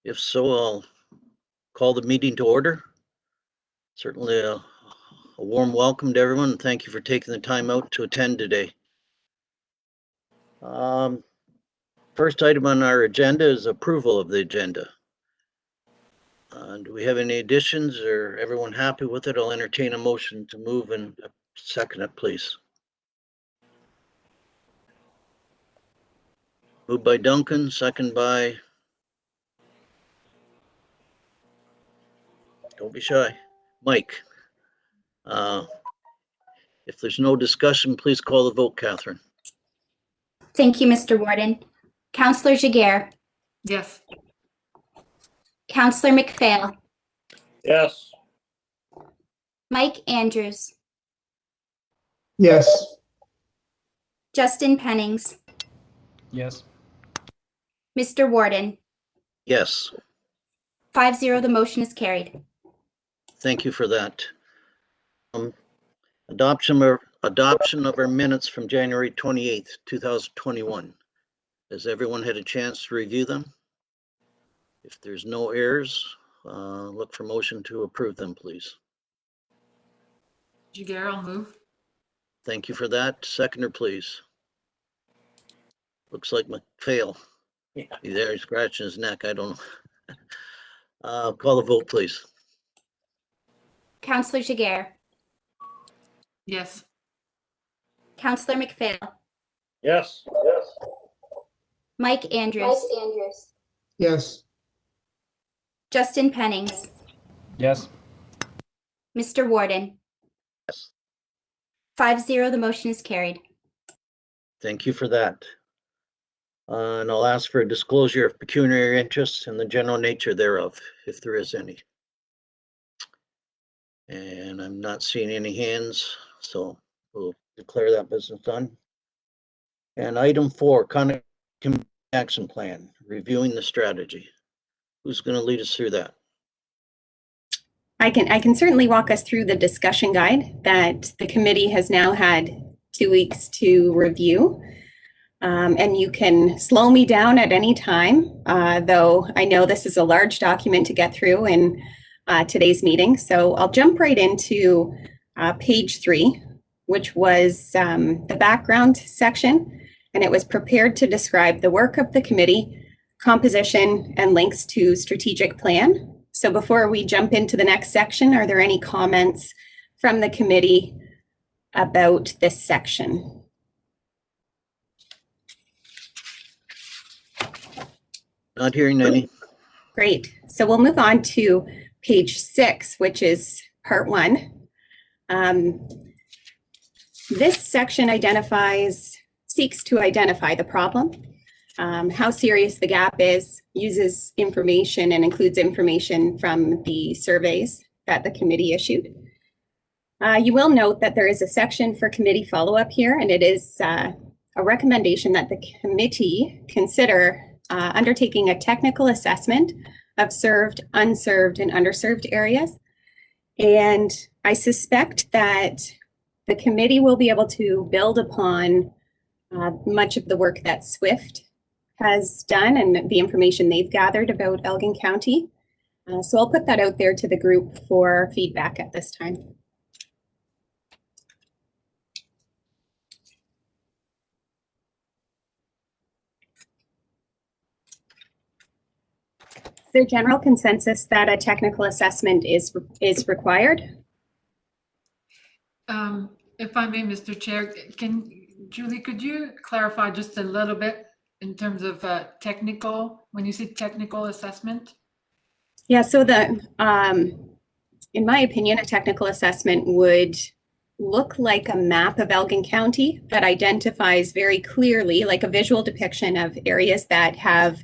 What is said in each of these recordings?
If so, I'll call the meeting to order. Certainly a warm welcome to everyone, and thank you for taking the time out to attend today. First item on our agenda is approval of the agenda. Do we have any additions, or everyone happy with it? I'll entertain a motion to move and second it, please. Moved by Duncan, second by, don't be shy, Mike. If there's no discussion, please call the vote, Catherine. Thank you, Mr. Warden. Councillor Giguere. Yes. Councillor McPhail. Yes. Mike Andrews. Yes. Justin Pennings. Yes. Mr. Warden. Yes. 5-0, the motion is carried. Thank you for that. Adoption of our minutes from January 28th, 2021. Has everyone had a chance to review them? If there's no errors, look for motion to approve them, please. Giguere, I'll move. Thank you for that. Seconder, please. Looks like McPhail. Yeah. He's there, he's scratching his neck. I don't know. Call the vote, please. Councillor Giguere. Yes. Councillor McPhail. Yes. Mike Andrews. Yes. Justin Pennings. Yes. Mr. Warden. Yes. 5-0, the motion is carried. Thank you for that. And I'll ask for a disclosure of pecuniary interests and the general nature thereof, if there is any. And I'm not seeing any hands, so we'll declare that business done. And item 4, conduct action plan, reviewing the strategy. Who's going to lead us through that? I can certainly walk us through the discussion guide that the committee has now had 2 weeks to review. And you can slow me down at any time, though I know this is a large document to get through in today's meeting. So I'll jump right into page 3, which was the background section, and it was prepared to describe the work of the committee, composition, and links to strategic plan. So before we jump into the next section, are there any comments from the committee about this section? Not hearing any. Great. So we'll move on to page 6, which is part 1. This section seeks to identify the problem, how serious the gap is, uses information and includes information from the surveys that the committee issued. You will note that there is a section for committee follow-up here, and it is a recommendation that the committee consider undertaking a technical assessment of served, unserved, and underserved areas. And I suspect that the committee will be able to build upon much of the work that SWIFT has done and the information they've gathered about Elgin County. So I'll put that out there to the group for feedback at this time. Is there general consensus that a technical assessment is required? If I may, Mr. Chair, Julie, could you clarify just a little bit in terms of technical, when you say technical assessment? Yeah, so in my opinion, a technical assessment would look like a map of Elgin County that identifies very clearly, like a visual depiction of areas that have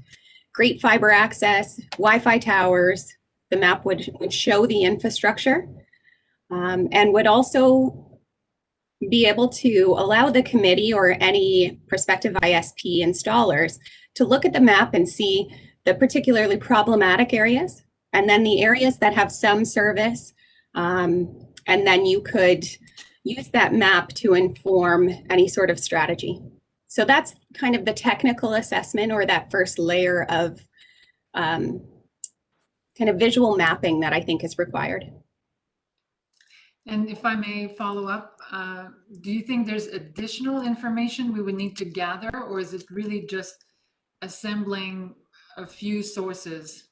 great fiber access, Wi-Fi towers. The map would show the infrastructure and would also be able to allow the committee or any prospective ISP installers to look at the map and see the particularly problematic areas, and then the areas that have some service. And then you could use that map to inform any sort of strategy. So that's kind of the technical assessment, or that first layer of kind of visual mapping that I think is required. And if I may follow up, do you think there's additional information we would need to gather, or is it really just assembling a few sources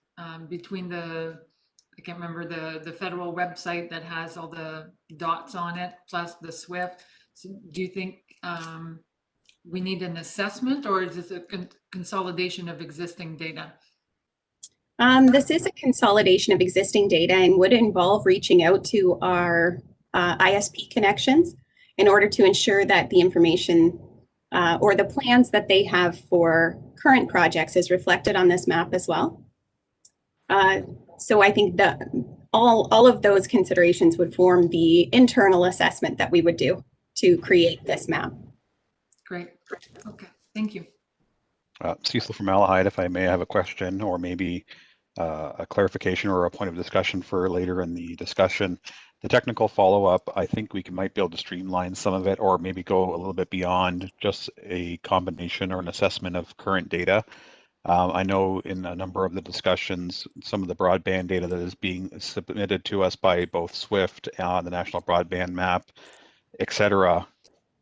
between I can't remember the federal website that has all the dots on it, plus the SWIFT? So do you think we need an assessment, or is this a consolidation of existing data? This is a consolidation of existing data and would involve reaching out to our ISP connections in order to ensure that the information or the plans that they have for current projects is reflected on this map as well. So I think that all of those considerations would form the internal assessment that we would do to create this map. Great. Okay. Thank you. Cecil from Malahide, if I may have a question or maybe a clarification or a point of discussion for later in the discussion. The technical follow-up, I think we might be able to streamline some of it or maybe go a little bit beyond just a combination or an assessment of current data. I know in a number of the discussions, some of the broadband data that is being submitted to us by both SWIFT, the National Broadband Map, et cetera,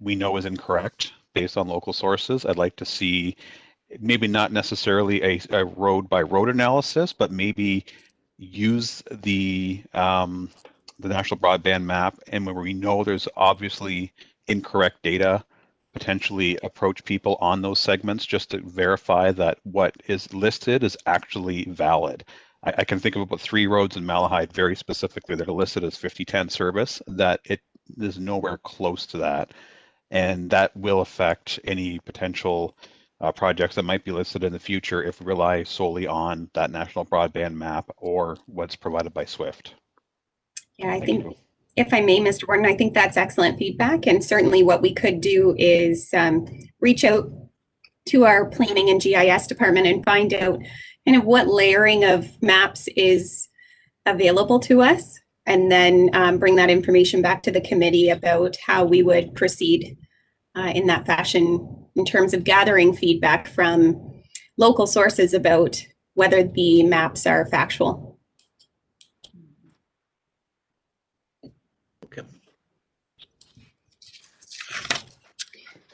we know is incorrect based on local sources. I'd like to see maybe not necessarily a road by road analysis, but maybe use the National Broadband Map, and where we know there's obviously incorrect data, potentially approach people on those segments just to verify that what is listed is actually valid. I can think of about 3 roads in Malahide very specifically that are listed as 5010 service that it is nowhere close to that. And that will affect any potential projects that might be listed in the future if we rely solely on that National Broadband Map or what's provided by SWIFT. Yeah, I think, if I may, Mr. Warden, I think that's excellent feedback. And certainly what we could do is reach out to our planning and GIS department and find out kind of what layering of maps is available to us, and then bring that information back to the committee about how we would proceed in that fashion in terms of gathering feedback from local sources about whether the maps are factual. Okay.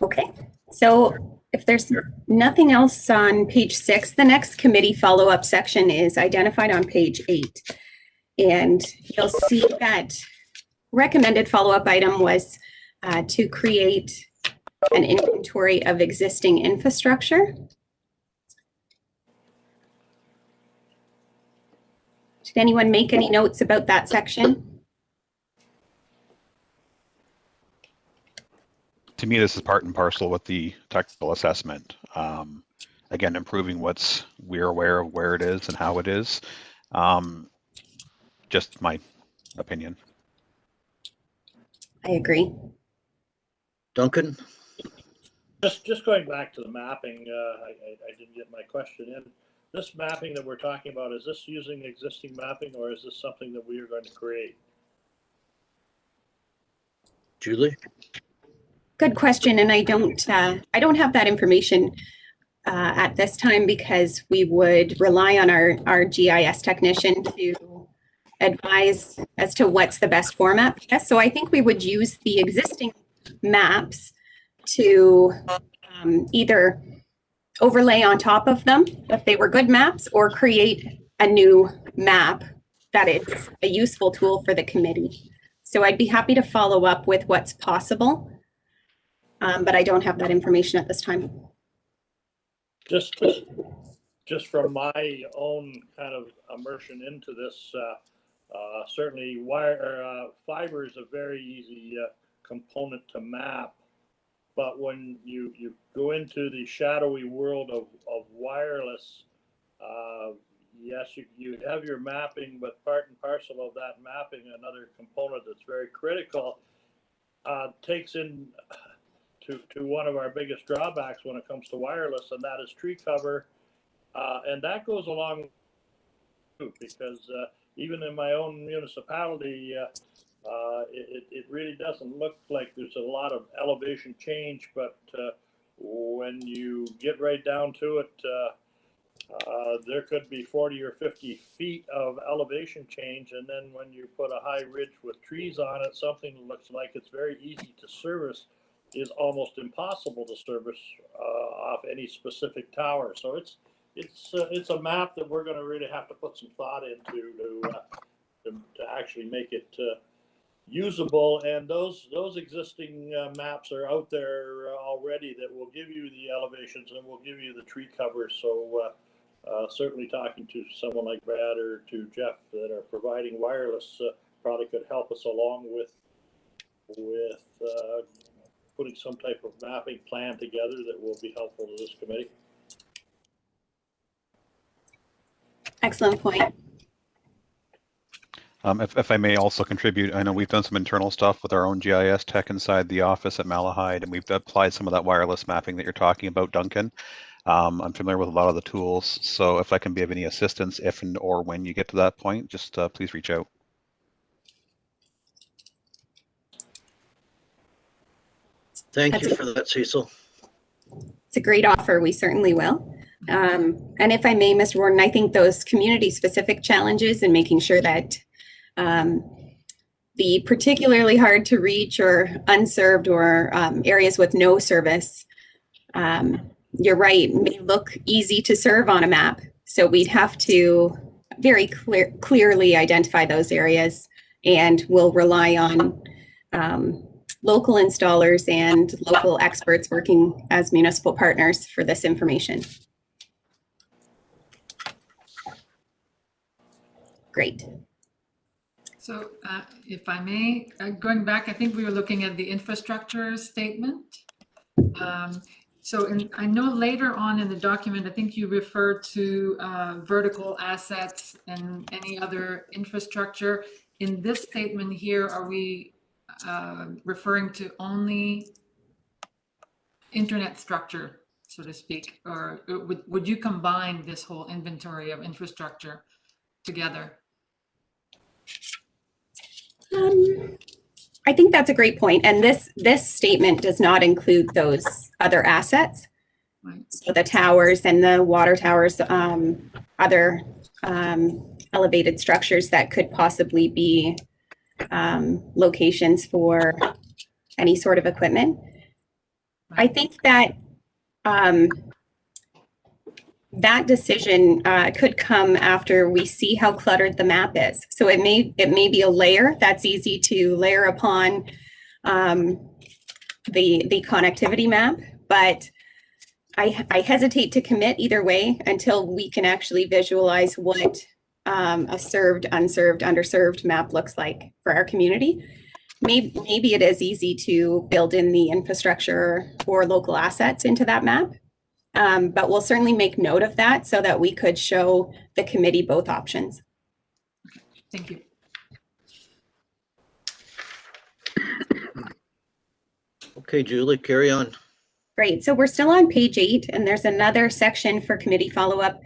Okay, so if there's nothing else on page 6, the next committee follow-up section is identified on page 8. And you'll see that recommended follow-up item was to create an inventory of existing infrastructure. Did anyone make any notes about that section? To me, this is part and parcel with the technical assessment. Again, improving we're aware of where it is and how it is. Just my opinion. I agree. Duncan? Just going back to the mapping, I didn't get my question in. This mapping that we're talking about, is this using existing mapping, or is this something that we are going to create? Julie? Good question, and I don't have that information at this time because we would rely on our GIS technician to advise as to what's the best format. Yes, so I think we would use the existing maps to either overlay on top of them if they were good maps, or create a new map that is a useful tool for the committee. So I'd be happy to follow up with what's possible, but I don't have that information at this time. Just from my own kind of immersion into this, certainly fiber is a very easy component to map. But when you go into the shadowy world of wireless, yes, you have your mapping, but part and parcel of that mapping, another component that's very critical, takes in to one of our biggest drawbacks when it comes to wireless, and that is tree cover. And that goes along too, because even in my own municipality, it really doesn't look like there's a lot of elevation change, but when you get right down to it, there could be 40 or 50 feet of elevation change, and then when you put a high ridge with trees on it, something that looks like it's very easy to service is almost impossible to service off any specific tower. So it's a map that we're going to really have to put some thought into to actually make it usable. And those existing maps are out there already that will give you the elevations and will give you the tree cover. So certainly talking to someone like Brad or to Jeff that are providing wireless probably could help us along with putting some type of mapping plan together that will be helpful to this committee. Excellent point. If I may also contribute, I know we've done some internal stuff with our own GIS tech inside the office at Malahide, and we've applied some of that wireless mapping that you're talking about, Duncan. I'm familiar with a lot of the tools, so if I can be of any assistance, if and or when you get to that point, just please reach out. Thank you for that, Cecil. It's a great offer. We certainly will. And if I may, Mr. Warden, I think those community-specific challenges and making sure that the particularly hard to reach or unserved or areas with no service, you're right, may look easy to serve on a map. So we'd have to very clearly identify those areas, and we'll rely on local installers and local experts working as municipal partners for this information. Great. So if I may, going back, I think we were looking at the infrastructure statement. I know later on in the document, I think you referred to vertical assets and any other infrastructure. In this statement here, are we referring to only internet structure, so to speak, or would you combine this whole inventory of infrastructure together? I think that's a great point. And this statement does not include those other assets. Right. So the towers and the water towers, other elevated structures that could possibly be locations for any sort of equipment. I think that that decision could come after we see how cluttered the map is. So it may be a layer that's easy to layer upon the connectivity map, but I hesitate to commit either way until we can actually visualize what a served, unserved, underserved map looks like for our community. Maybe it is easy to build in the infrastructure or local assets into that map. But we'll certainly make note of that so that we could show the committee both options. Thank you. Okay, Julie, carry on. Great. So we're still on page 8, and there's another section for committee follow-up,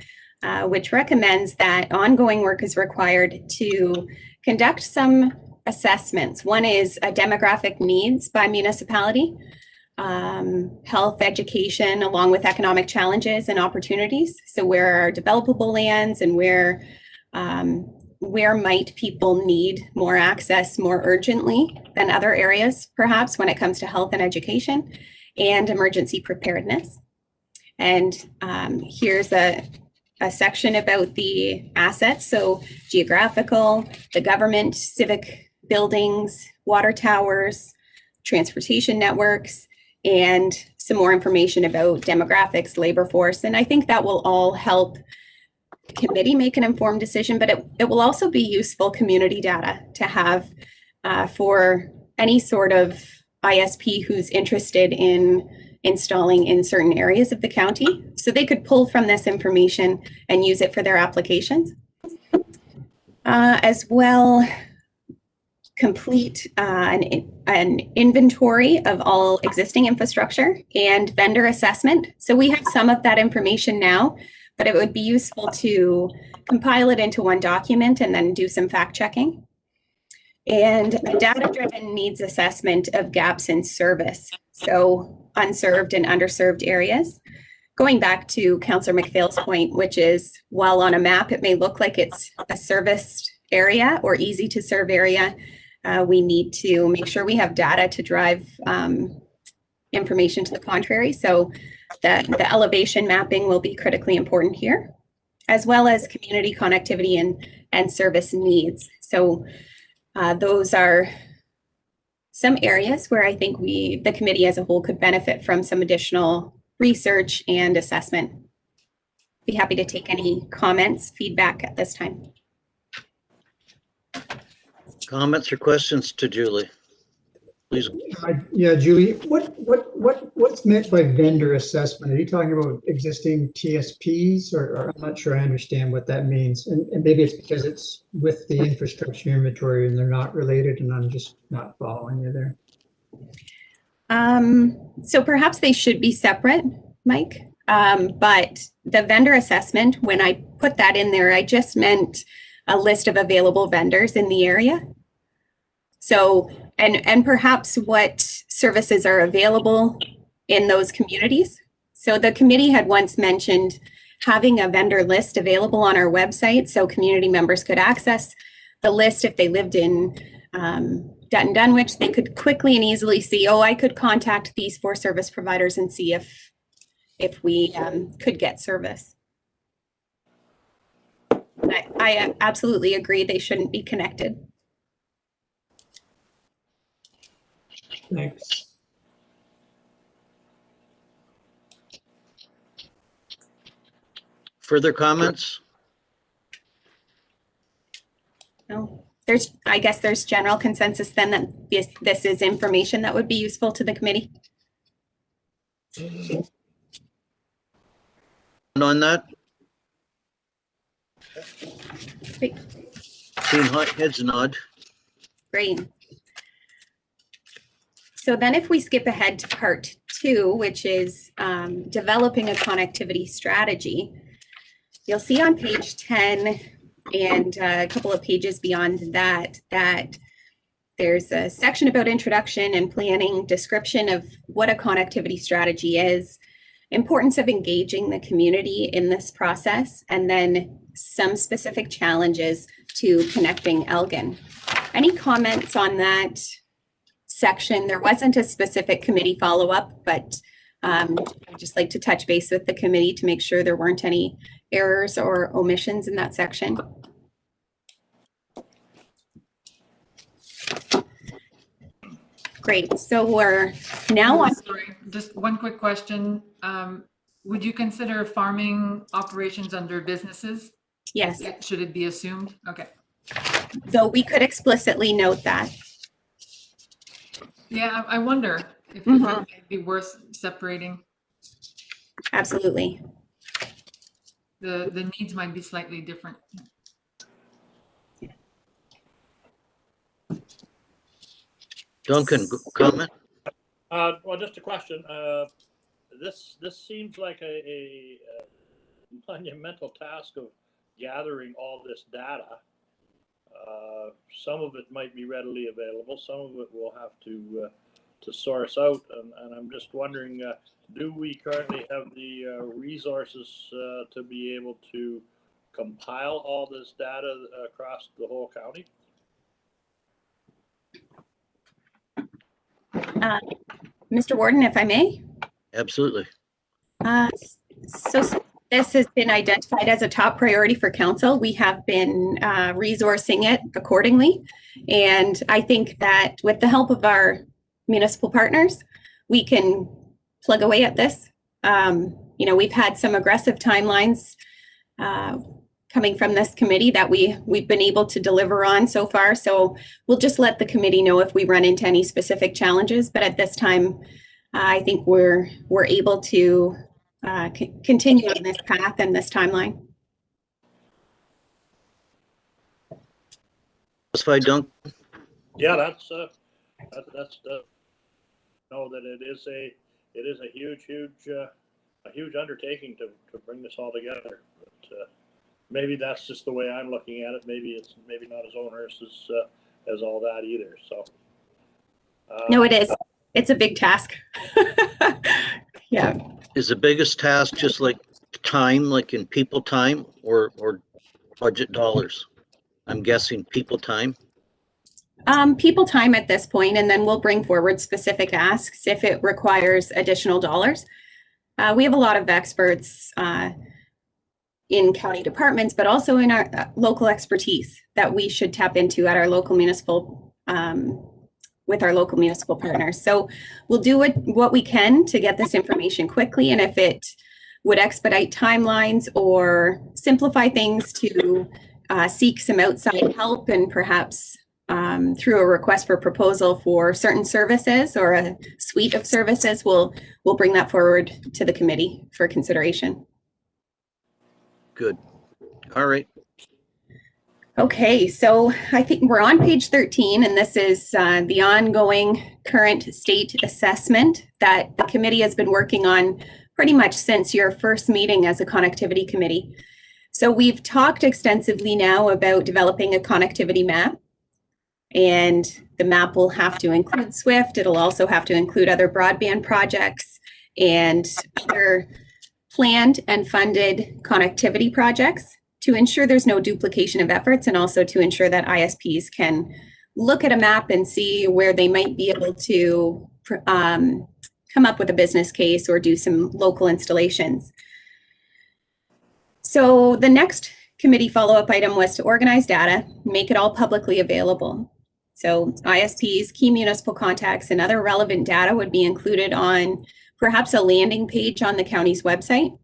which recommends that ongoing work is required to conduct some assessments. One is demographic needs by municipality, health, education, along with economic challenges and opportunities. So where are developable lands and where might people need more access more urgently than other areas, perhaps when it comes to health and education and emergency preparedness. And here's a section about the assets. So geographical, the government, civic buildings, water towers, transportation networks, and some more information about demographics, labor force. And I think that will all help the committee make an informed decision, but it will also be useful community data to have for any sort of ISP who's interested in installing in certain areas of the county. So they could pull from this information and use it for their applications. As well, complete an inventory of all existing infrastructure and vendor assessment. So we have some of that information now, but it would be useful to compile it into one document and then do some fact checking. And a data-driven needs assessment of gaps in service. So unserved and underserved areas. going back to Councillor McPhail's point, which is while on a map it may look like it's a serviced area or easy to serve area, we need to make sure we have data to drive information to the contrary. So the elevation mapping will be critically important here, as well as community connectivity and service needs. So those are some areas where I think the committee as a whole could benefit from some additional research and assessment. Be happy to take any comments, feedback at this time. Comments or questions to Julie? Please. Yeah, Julie, what's meant by vendor assessment? Are you talking about existing TSPs, or I'm not sure I understand what that means. And maybe it's because it's with the infrastructure inventory and they're not related, and I'm just not following you there. So perhaps they should be separate, Mike. But the vendor assessment, when I put that in there, I just meant a list of available vendors in the area. So, and perhaps what services are available in those communities. So the committee had once mentioned having a vendor list available on our website so community members could access the list if they lived in Dutton Dunwich. They could quickly and easily see, oh, I could contact these 4 service providers and see if we could get service. I absolutely agree they shouldn't be connected. Thanks. Further comments? No, I guess there's general consensus then that this is information that would be useful to the committee. On that? Great. Seeing heads nod. Great. So then if we skip ahead to part 2, which is developing a connectivity strategy, you'll see on page 10 and a couple of pages beyond that, that there's a section about introduction and planning, description of what a connectivity strategy is, importance of engaging the community in this process, and then some specific challenges to connecting Elgin. Any comments on that section? There wasn't a specific committee follow-up, but I'd just like to touch base with the committee to make sure there weren't any errors or omissions in that section. Great, so we're now on. Sorry, just one quick question. Would you consider farming operations under businesses? Yes, Should it be assumed? Okay. so we could explicitly note that. Yeah, I wonder if it Mhm. might be worth separating. Absolutely. The needs might be slightly different. Duncan, comment? Well, just a question. This seems like a monumental task of gathering all this data. Some of it might be readily available. Some of it we'll have to source out. And I'm just wondering, do we currently have the resources to be able to compile all this data across the whole county? Mr. Warden, if I may. Absolutely. So this has been identified as a top priority for council. We have been resourcing it accordingly. And I think that with the help of our municipal partners, we can plug away at this. You know, we've had some aggressive timelines coming from this committee that we've been able to deliver on so far. So we'll just let the committee know if we run into any specific challenges. But at this time, I think we're able to continue on this path and this timeline. Satisfied, Duncan? Yeah, that's know that it is a huge undertaking to bring this all together. But maybe that's just the way I'm looking at it. Maybe it's not as onerous as all that either. So No, it is. It's a big task. Yeah. Is the biggest task just like time, like in people time or budget dollars? I'm guessing people time. People time at this point, and then we'll bring forward specific asks if it requires additional dollars. We have a lot of experts in county departments, but also in our local expertise that we should tap into at our local municipal, with our local municipal partners. So we'll do what we can to get this information quickly, and if it would expedite timelines or simplify things to seek some outside help and perhaps through a request for proposal for certain services or a suite of services, we'll bring that forward to the committee for consideration. Good. All right. Okay, so I think we're on page 13, and this is the ongoing current state assessment that the committee has been working on pretty much since your first meeting as a connectivity committee. So we've talked extensively now about developing a connectivity map, and the map will have to include SWIFT. It'll also have to include other broadband projects and other planned and funded connectivity projects to ensure there's no duplication of efforts, and also to ensure that ISPs can look at a map and see where they might be able to come up with a business case or do some local installations. So the next committee follow-up item was to organize data, make it all publicly available. So ISPs, key municipal contacts, and other relevant data would be included on perhaps a landing page on the county's website.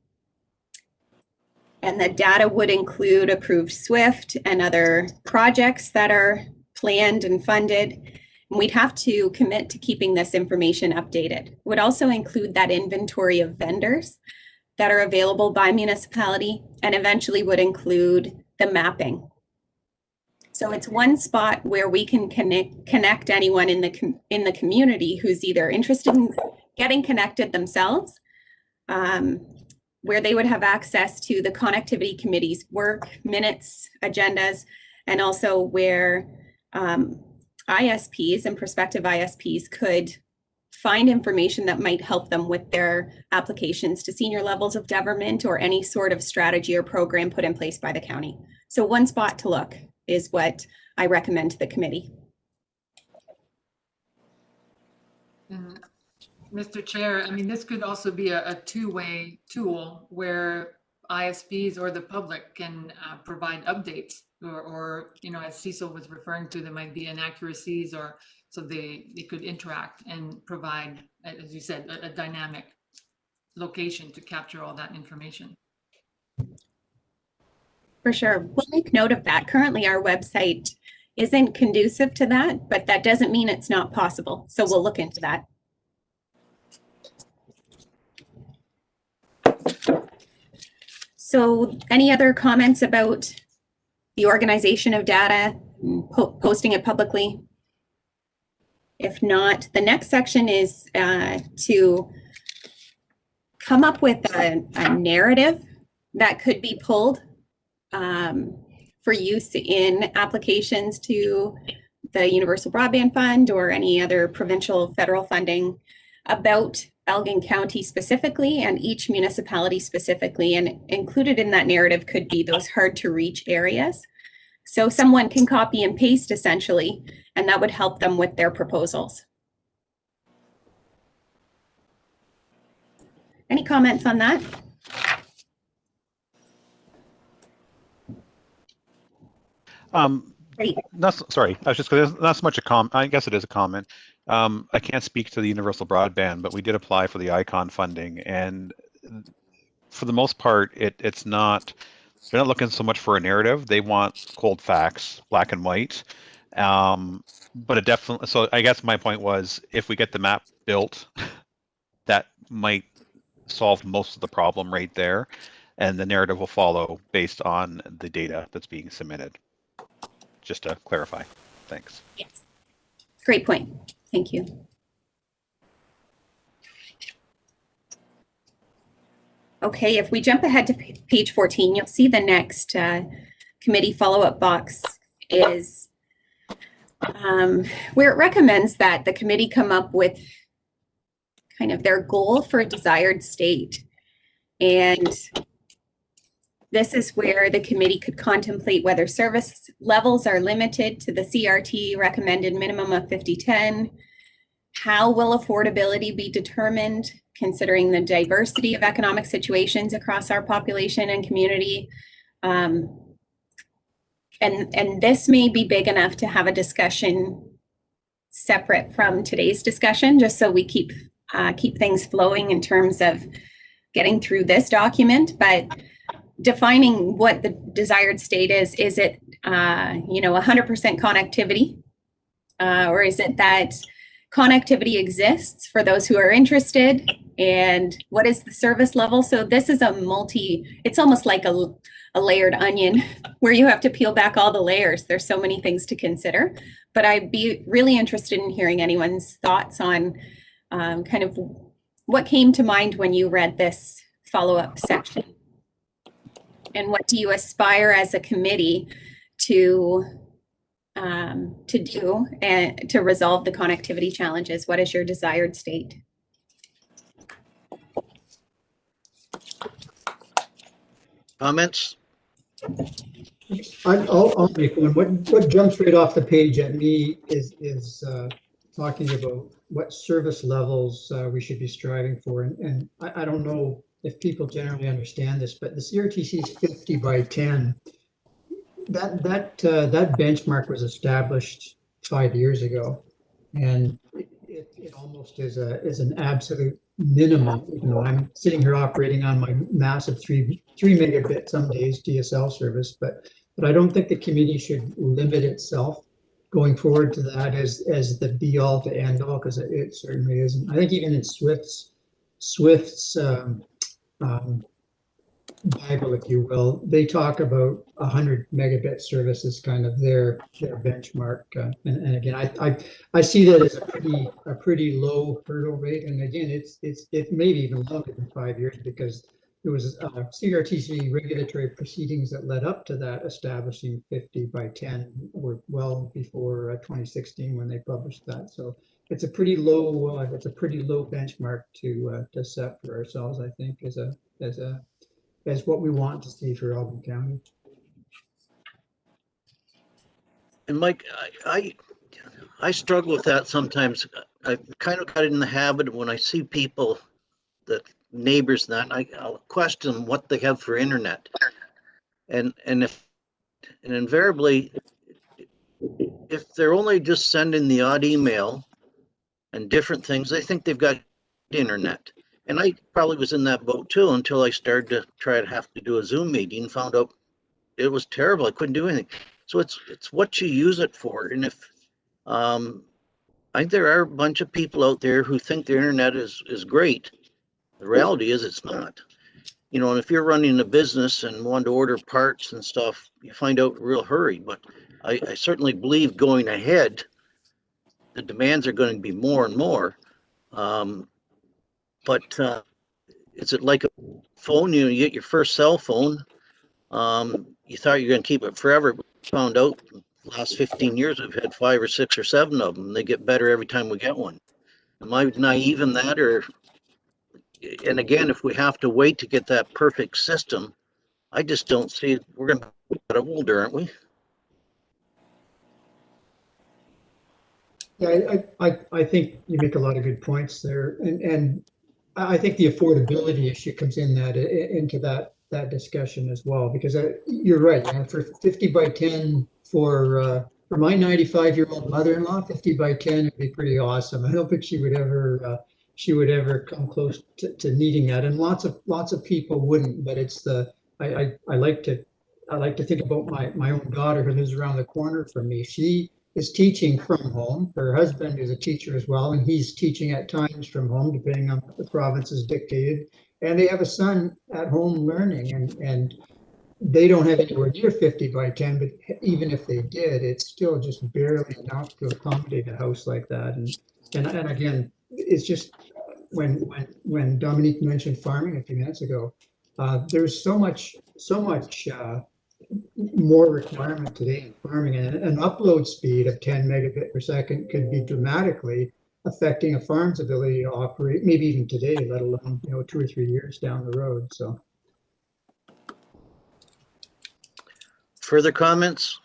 And the data would include approved SWIFT and other projects that are planned and funded. And we'd have to commit to keeping this information updated. It would also include that inventory of vendors that are available by municipality, and eventually would include the mapping. So it's one spot where we can connect anyone in the community who's either interested in getting connected themselves, where they would have access to the connectivity committee's work, minutes, agendas, and also where ISPs and prospective ISPs could find information that might help them with their applications to senior levels of government or any sort of strategy or program put in place by the county. So one spot to look is what I recommend to the committee. And Mr. Chair, I mean, this could also be a two-way tool where ISPs or the public can provide updates, or as Cecil was referring to, there might be inaccuracies, or so they could interact and provide, as you said, a dynamic location to capture all that information. For sure. We'll make note of that. Currently, our website isn't conducive to that, but that doesn't mean it's not possible. So we'll look into that. So any other comments about the organization of data, posting it publicly? If not, the next section is to come up with a narrative that could be pulled for use in applications to the Universal Broadband Fund or any other provincial federal funding about Elgin County specifically and each municipality specifically. And included in that narrative could be those hard to reach areas. So someone can copy and paste essentially, and that would help them with their proposals. Any comments on that? Great. Sorry, I was just not so much a comment. I guess it is a comment. I can't speak to the universal broadband, but we did apply for the ICON funding, and for the most part, it's not. They're not looking so much for a narrative. They want cold facts, black and white. But it definitely. So I guess my point was, if we get the map built, that might solve most of the problem right there, and the narrative will follow based on the data that's being submitted. Just to clarify. Thanks. Yes. Great point. Thank you. Okay, if we jump ahead to page 14, you'll see the next committee follow-up box is where it recommends that the committee come up with kind of their goal for a desired state. And this is where the committee could contemplate whether service levels are limited to the CRT recommended minimum of 50/10. How will affordability be determined, considering the diversity of economic situations across our population and community? And this may be big enough to have a discussion separate from today's discussion, just so we keep things flowing in terms of getting through this document. But defining what the desired state is it 100% connectivity, or is it that connectivity exists for those who are interested, and what is the service level? So this is it's almost like a layered onion where you have to peel back all the layers. There's so many things to consider, but I'd be really interested in hearing anyone's thoughts on kind of what came to mind when you read this follow-up section. And what do you aspire as a committee to do and to resolve the connectivity challenges? What is your desired state? Comments? I'll make one. What jumps right off the page at me is talking about what service levels we should be striving for. And I don't know if people generally understand this, but the CRTC is 50 by 10. That benchmark was established 5 years ago, and it almost is an absolute minimum. Even though I'm sitting here operating on my massive 3 megabit some days DSL service, but I don't think the committee should limit itself going forward to that as the be all to end all, because it certainly isn't. I think even in Swift's Bible, if you will, they talk about 100 megabit service as kind of their benchmark. And again, I see that as a pretty low hurdle rate. And again, it may be even longer than 5 years, because there was CRTC regulatory proceedings that led up to that, establishing 50 by 10, were well before 2016 when they published that. So it's a pretty low benchmark to set for ourselves, I think, as what we want to see for Elgin County. And Mike, I struggle with that sometimes. I kind of got in the habit of when I see people, that neighbors, that I'll question what they have for internet, and invariably, if they're only just sending the odd email and different things, they think they've got internet. And I probably was in that boat too until I started to try to have to do a Zoom meeting and found out it was terrible. I couldn't do anything. So it's what you use it for. And if I think there are a bunch of people out there who think the internet is great. The reality is it's not. And if you're running a business and want to order parts and stuff, you find out in a real hurry. But I certainly believe going ahead, the demands are going to be more and more. But is it like a phone? You get your first cell phone. You thought you were going to keep it forever, but found out the last 15 years we've had 5 or 6 or 7 of them. They get better every time we get one. Am I naive in that? And again, if we have to wait to get that perfect system, I just don't see it. We're going to get older, aren't we? Yeah, I think you make a lot of good points there, and I think the affordability issue comes into that discussion as well, because you're right. For 50 by 10 for my 95-year-old mother-in-law, 50 by 10 would be pretty awesome. I don't think she would ever come close to needing that, and lots of people wouldn't. But it's I like to think about my own daughter who lives around the corner from me. She is teaching from home. Her husband is a teacher as well, and he's teaching at times from home, depending on what the province has dictated. And they have a son at home learning, and they don't have anywhere near 50 by 10, but even if they did, it's still just barely enough to accommodate a house like that. And again, it's just when Dominique mentioned farming a few minutes ago, there's so much more requirement today in farming, and an upload speed of 10 megabit per second could be dramatically affecting a farm's ability to operate, maybe even today, let alone, 2 or 3 years down the road. So Further comments?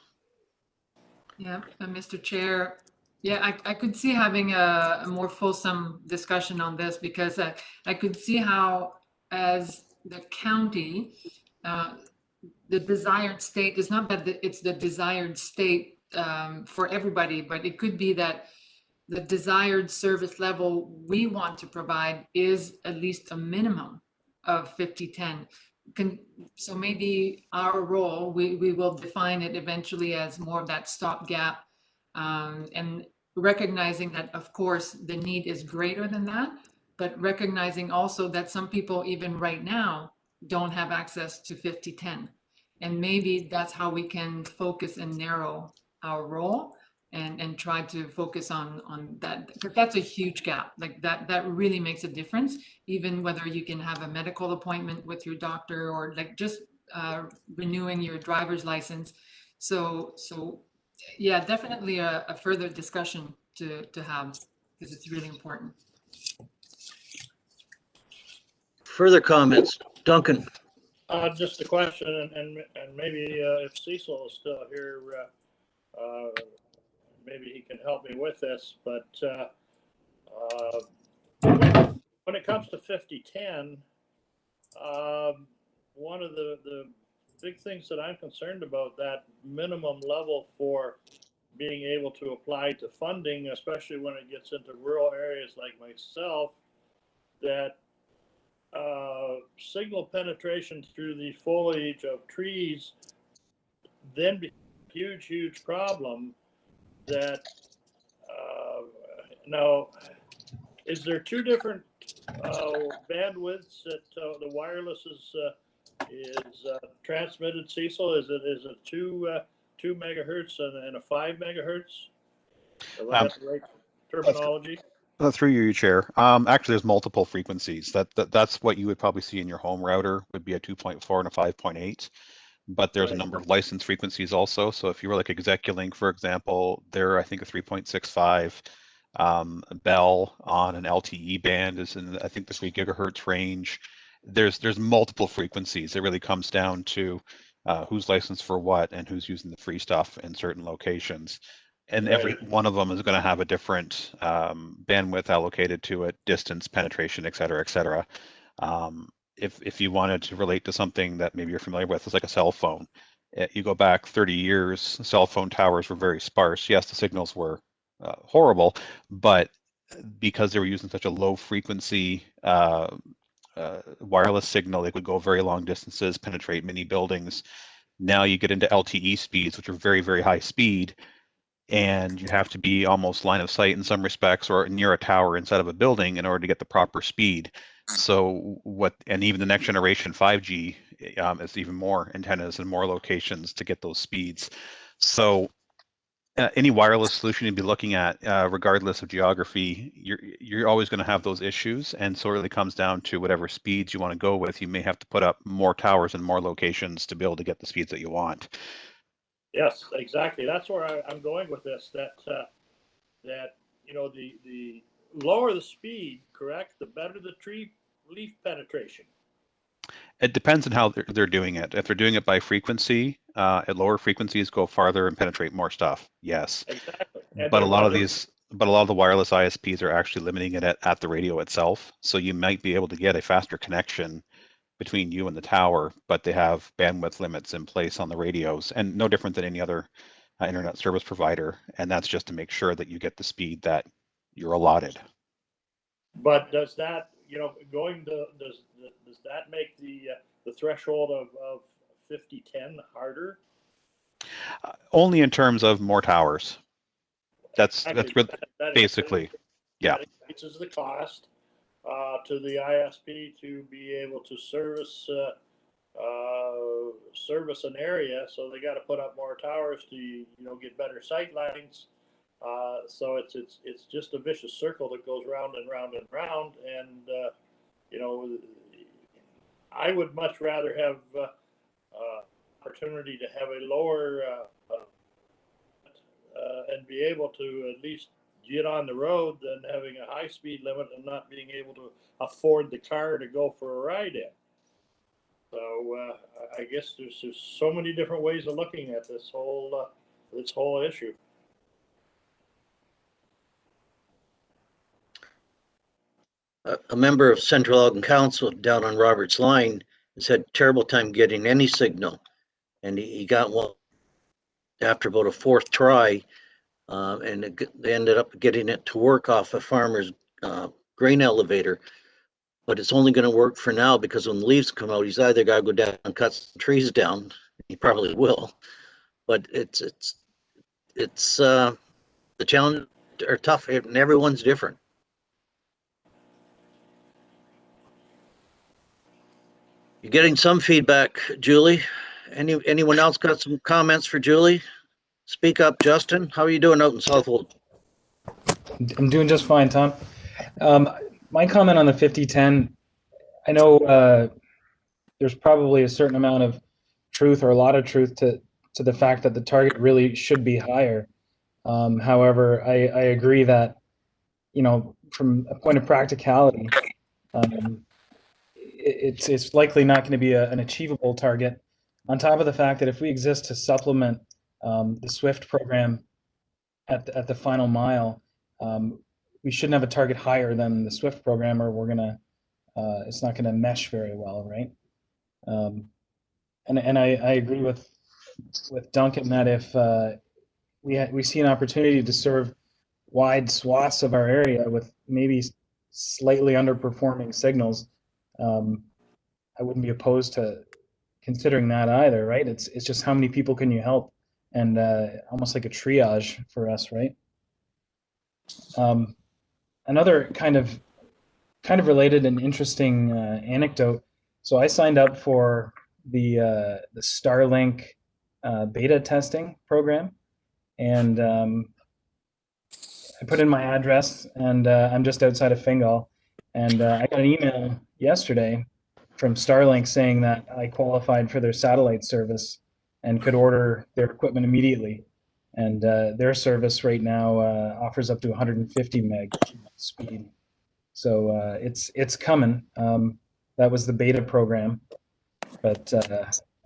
Yeah, Mr. Chair, yeah, I could see having a more fulsome discussion on this because I could see how as the county, the desired state is not that it's the desired state for everybody, but it could be that the desired service level we want to provide is at least a minimum of 50-10. So maybe our role, we will define it eventually as more of that stopgap, and recognizing that, of course, the need is greater than that, but recognizing also that some people, even right now, don't have access to 50-10. And maybe that's how we can focus and narrow our role and try to focus on that, because that's a huge gap. Like that really makes a difference, even whether you can have a medical appointment with your doctor or like just renewing your driver's license. So yeah, definitely a further discussion to have, because it's really important. Further comments? Duncan? Just a question, and maybe if Cecil is still here, maybe he can help me with this. But when it comes to 50-10, one of the big things that I'm concerned about, that minimum level for being able to apply to funding, especially when it gets into rural areas like myself, that signal penetration through the foliage of trees then becomes a huge problem. That now, is there two different bandwidths that the wireless is transmitted, Cecil? Is it 2 megahertz and a 5 megahertz? Have I got the right terminology? Through you, Chair. Actually, there's multiple frequencies. That's what you would probably see in your home router would be a 2.4 and a 5.8. But there's a number of licensed frequencies also. So if you were like Execulink, for example, they're I think a 3.65. Bell on an LTE band is in I think the 3 gigahertz range. There's multiple frequencies. It really comes down to who's licensed for what and who's using the free stuff in certain locations. And every one of them is going to have a different bandwidth allocated to it, distance, penetration, et cetera, et cetera. If you wanted to relate to something that maybe you're familiar with, it's like a cell phone. You go back 30 years, cell phone towers were very sparse. Yes, the signals were horrible, but because they were using such a low frequency wireless signal, they could go very long distances, penetrate many buildings. Now you get into LTE speeds, which are very, very high speed, and you have to be almost line of sight in some respects or near a tower inside of a building in order to get the proper speed. So and even the next generation 5G is even more antennas and more locations to get those speeds. So any wireless solution you'd be looking at, regardless of geography, you're always going to have those issues, and so it really comes down to whatever speeds you want to go with. You may have to put up more towers and more locations to be able to get the speeds that you want. Yes, exactly. That's where I'm going with this. That the lower the speed, correct, the better the tree leaf penetration. It depends on how they're doing it. If they're doing it by frequency, at lower frequencies go farther and penetrate more stuff. Yes. Exactly. But a lot of the wireless ISPs are actually limiting it at the radio itself. So you might be able to get a faster connection between you and the tower, but they have bandwidth limits in place on the radios, and no different than any other internet service provider. And that's just to make sure that you get the speed that you're allotted. But does that, does that make the threshold of 50-10 harder? Only in terms of more towers. That's basically, yeah. That increases the cost to the ISP to be able to service an area, so they got to put up more towers to get better sight lines. So it's just a vicious circle that goes round and round and round. And I would much rather have opportunity to have a lower and be able to at least get on the road than having a high speed limit and not being able to afford the car to go for a ride in. So I guess there's just so many different ways of looking at this whole issue. A member of Central Elgin Council down on Roberts Line has had terrible time getting any signal, and he got one after about a fourth try, and they ended up getting it to work off a farmer's grain elevator. But it's only going to work for now because when the leaves come out, he's either got to go down and cut some trees down. He probably will, but the challenges are tough, and everyone's different. You're getting some feedback, Julie. Anyone else got some comments for Julie? Speak up, Justin. How are you doing out in Southwold? I'm doing just fine, Tom. My comment on the 50-10, I know there's probably a certain amount of truth or a lot of truth to the fact that the target really should be higher. However, I agree that, from a point of practicality, it's likely not going to be an achievable target. On top of the fact that if we exist to supplement the SWIFT program at the final mile, we shouldn't have a target higher than the SWIFT program, or it's not gonna mesh very well, right? And I agree with Duncan that if we see an opportunity to serve wide swaths of our area with maybe slightly underperforming signals, I wouldn't be opposed to considering that either, right? It's just how many people can you help, and almost like a triage for us, right? Another kind of related and interesting anecdote. So I signed up for the Starlink beta testing program, and I put in my address, and I'm just outside of Fingal, and I got an email yesterday from Starlink saying that I qualified for their satellite service and could order their equipment immediately. And their service right now offers up to 150 meg speed. So it's coming. That was the beta program, but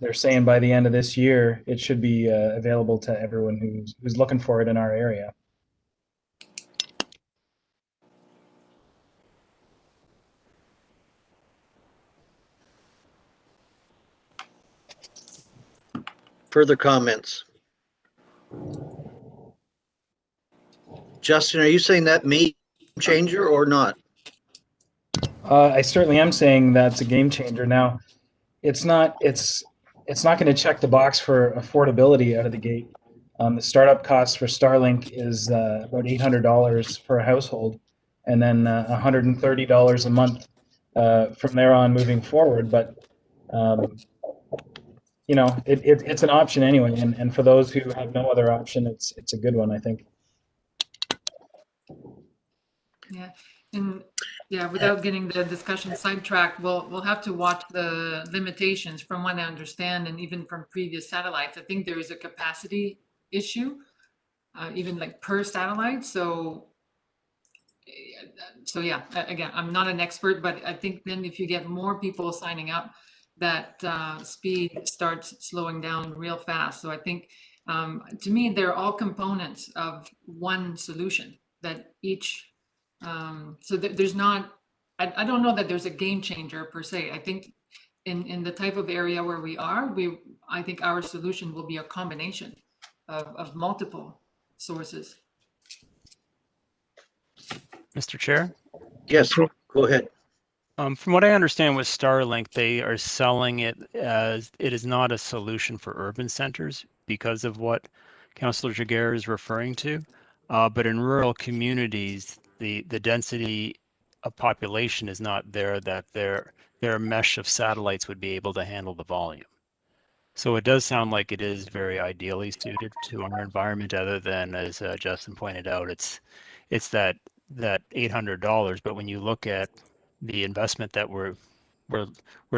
they're saying by the end of this year it should be available to everyone who's looking for it in our area. Further comments? Justin, are you saying that may changer or not? I certainly am saying that's a game changer. Now, it's not going to check the box for affordability out of the gate. The startup cost for Starlink is about $800 per household, and then $130 a month from there on moving forward. But it's an option anyway, and for those who have no other option, it's a good one, I think. Yeah, and without getting the discussion sidetracked, we'll have to watch the limitations from what I understand, and even from previous satellites. I think there is a capacity issue, even like per satellite. So yeah, again, I'm not an expert, but I think then if you get more people signing up, that speed starts slowing down real fast. So I think, to me, they're all components of one solution that each, so there's not, I don't know that there's a game changer per se. I think in the type of area where we are, I think our solution will be a combination of multiple sources. Mr. Chair? Yes, go ahead. From what I understand with Starlink, they are selling it as it is not a solution for urban centers because of what Councillor Jaguar is referring to. But in rural communities, the density of population is not there that their mesh of satellites would be able to handle the volume. So it does sound like it is very ideally suited to our environment, other than, as Justin pointed out, it's that $800. But when you look at the investment that we're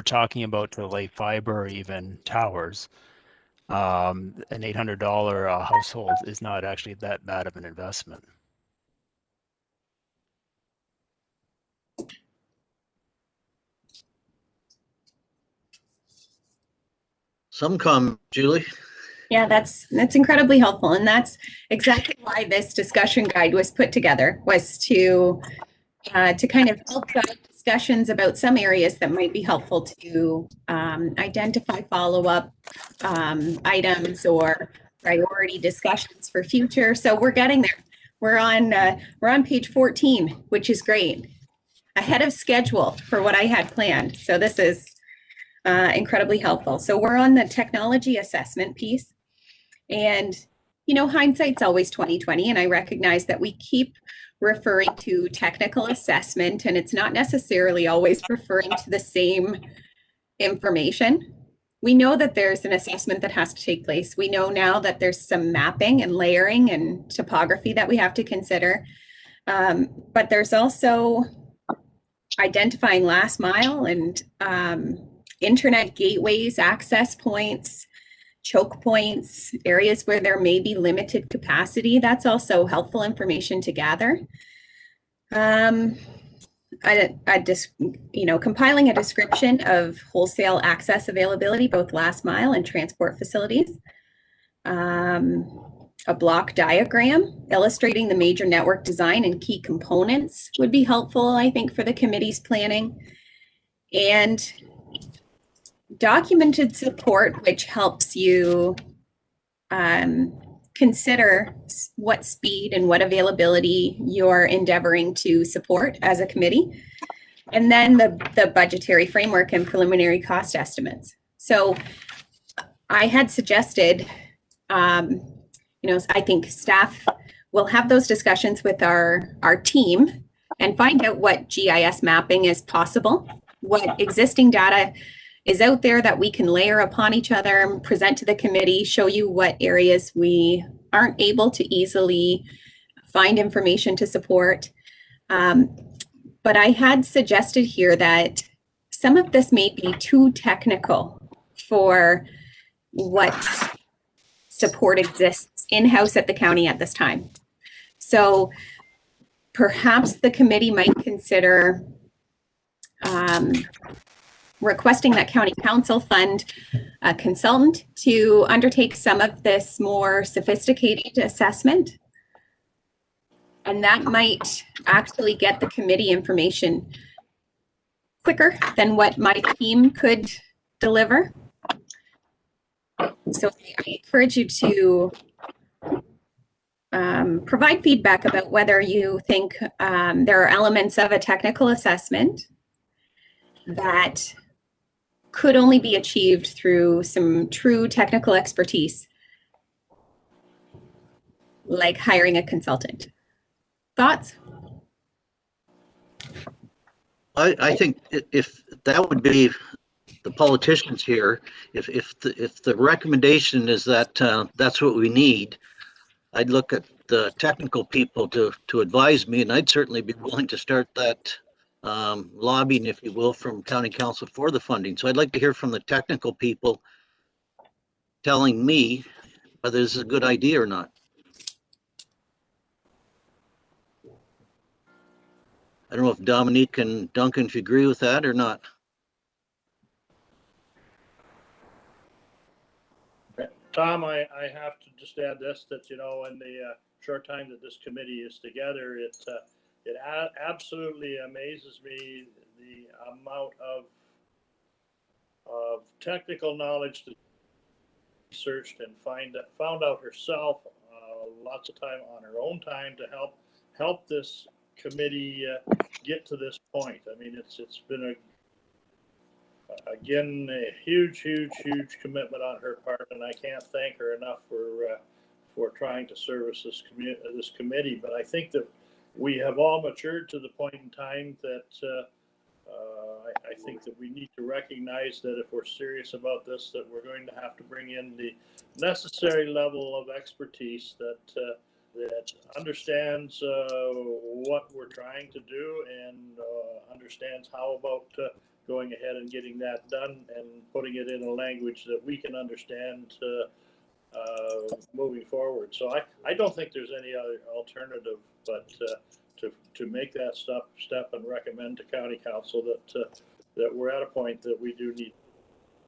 talking about to lay fiber or even towers, an $800 household is not actually that bad of an investment. Some comment, Julie. Yeah, that's incredibly helpful. And that's exactly why this discussion guide was put together, was to kind of help guide discussions about some areas that might be helpful to identify follow-up items or priority discussions for future. So we're getting there. We're on page 14, which is great. Ahead of schedule for what I had planned. So this is incredibly helpful. So we're on the technology assessment piece. And, you know, hindsight's always 20/20, and I recognize that we keep referring to technical assessment, and it's not necessarily always referring to the same information. We know that there's an assessment that has to take place. We know now that there's some mapping and layering and topography that we have to consider. But there's also identifying last mile and internet gateways, access points, choke points, areas where there may be limited capacity. That's also helpful information to gather. Compiling a description of wholesale access availability, both last mile and transport facilities. A block diagram illustrating the major network design and key components would be helpful, I think, for the committee's planning. And documented support, which helps you consider what speed and what availability you're endeavoring to support as a committee. And then the budgetary framework and preliminary cost estimates. So I had suggested, I think staff will have those discussions with our team and find out what GIS mapping is possible, what existing data is out there that we can layer upon each other, present to the committee, show you what areas we aren't able to easily find information to support. But I had suggested here that some of this may be too technical for what support exists in-house at the county at this time. So perhaps the committee might consider requesting that county council fund a consultant to undertake some of this more sophisticated assessment. And that might actually get the committee information quicker than what my team could deliver. So I encourage you to provide feedback about whether you think there are elements of a technical assessment that could only be achieved through some true technical expertise, like hiring a consultant. Thoughts? I think if that would be the politicians here, if the recommendation is that that's what we need, I'd look at the technical people to advise me, and I'd certainly be willing to start that lobbying, if you will, from county council for the funding. So I'd like to hear from the technical people telling me whether this is a good idea or not. I don't know if Dominique and Duncan, if you agree with that or not. Tom, I have to just add this, that, in the short time that this committee is together, it absolutely amazes me the amount of technical knowledge that she searched and found out herself, lots of time on her own time to help this committee get to this point. I mean, it's been again a huge commitment on her part, and I can't thank her enough for trying to service this committee. But I think that we have all matured to the point in time that I think that we need to recognize that if we're serious about this, that we're going to have to bring in the necessary level of expertise that understands what we're trying to do and understands how about going ahead and getting that done and putting it in a language that we can understand moving forward. So I don't think there's any other alternative but to make that step and recommend to county council that we're at a point that we do need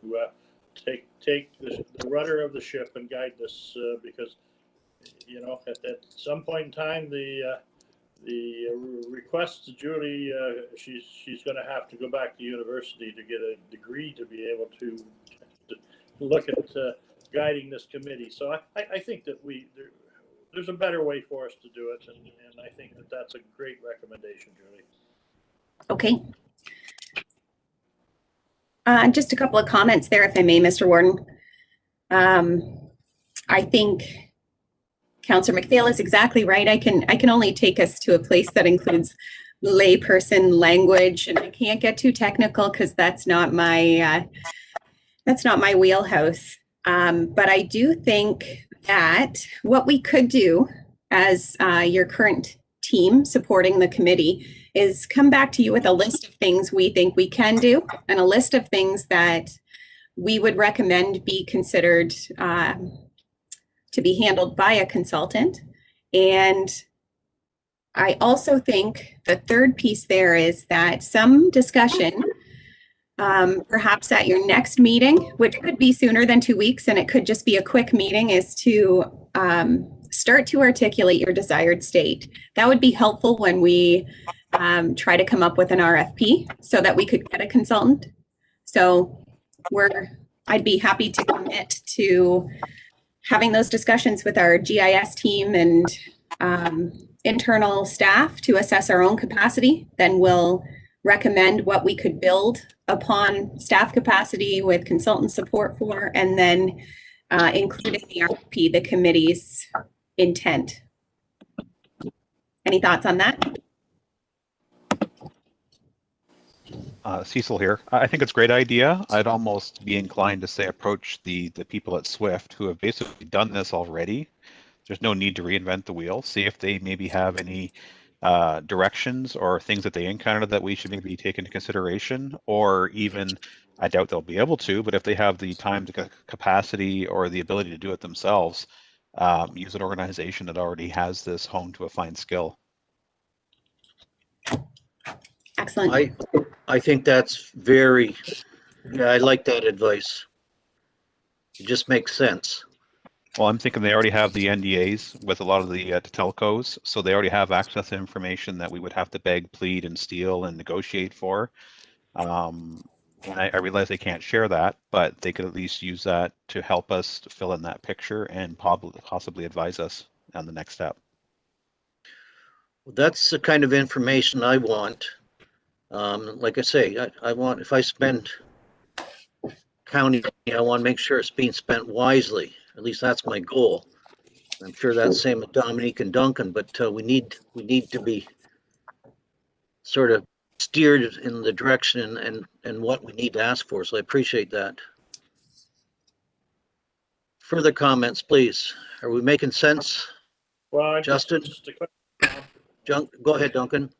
to take the rudder of the ship and guide this, because, you know, at some point in time, the request to Julie, she's going to have to go back to university to get a degree to be able to look at guiding this committee. So I think that there's a better way for us to do it, and I think that that's a great recommendation, Julie. Okay. Just a couple of comments there, if I may, Mr. Warden. I think Councillor McPhail is exactly right. I can only take us to a place that includes layperson language, and I can't get too technical because that's not my wheelhouse. But I do think that what we could do as your current team supporting the committee is come back to you with a list of things we think we can do and a list of things that we would recommend be considered to be handled by a consultant. And I also think the third piece there is that some discussion, perhaps at your next meeting, which could be sooner than 2 weeks, and it could just be a quick meeting, is to start to articulate your desired state. That would be helpful when we try to come up with an RFP so that we could get a consultant. So I'd be happy to commit to having those discussions with our GIS team and internal staff to assess our own capacity. Then we'll recommend what we could build upon staff capacity with consultant support for, and then include in the RFP the committee's intent. Any thoughts on that? Cecil here. I think it's a great idea. I'd almost be inclined to say approach the people at Swift who have basically done this already. There's no need to reinvent the wheel. See if they maybe have any directions or things that they encountered that we should maybe take into consideration, or even, I doubt they'll be able to, but if they have the time, the capacity, or the ability to do it themselves, use an organization that already has this honed to a fine skill. Excellent. I think that's I like that advice. It just makes sense. Well, I'm thinking they already have the NDAs with a lot of the telcos, so they already have access to information that we would have to beg, plead, and steal and negotiate for. And I realize they can't share that, but they could at least use that to help us to fill in that picture and possibly advise us on the next step. That's the kind of information I want. Like I say, I want, if I spend county, I want to make sure it's being spent wisely. At least that's my goal. I'm sure that's the same with Dominique and Duncan, but we need to be sort of steered in the direction and what we need to ask for. So I appreciate that. Further comments, please. Are we making sense? Well, Justin? Go ahead, Duncan.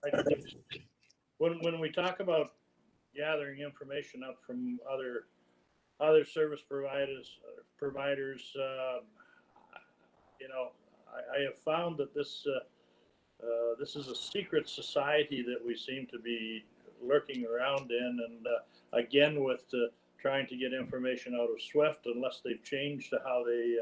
I think when we talk about gathering information up from other service providers, you know, I have found that this is a secret society that we seem to be lurking around in, and again with trying to get information out of Swift, unless they've changed how they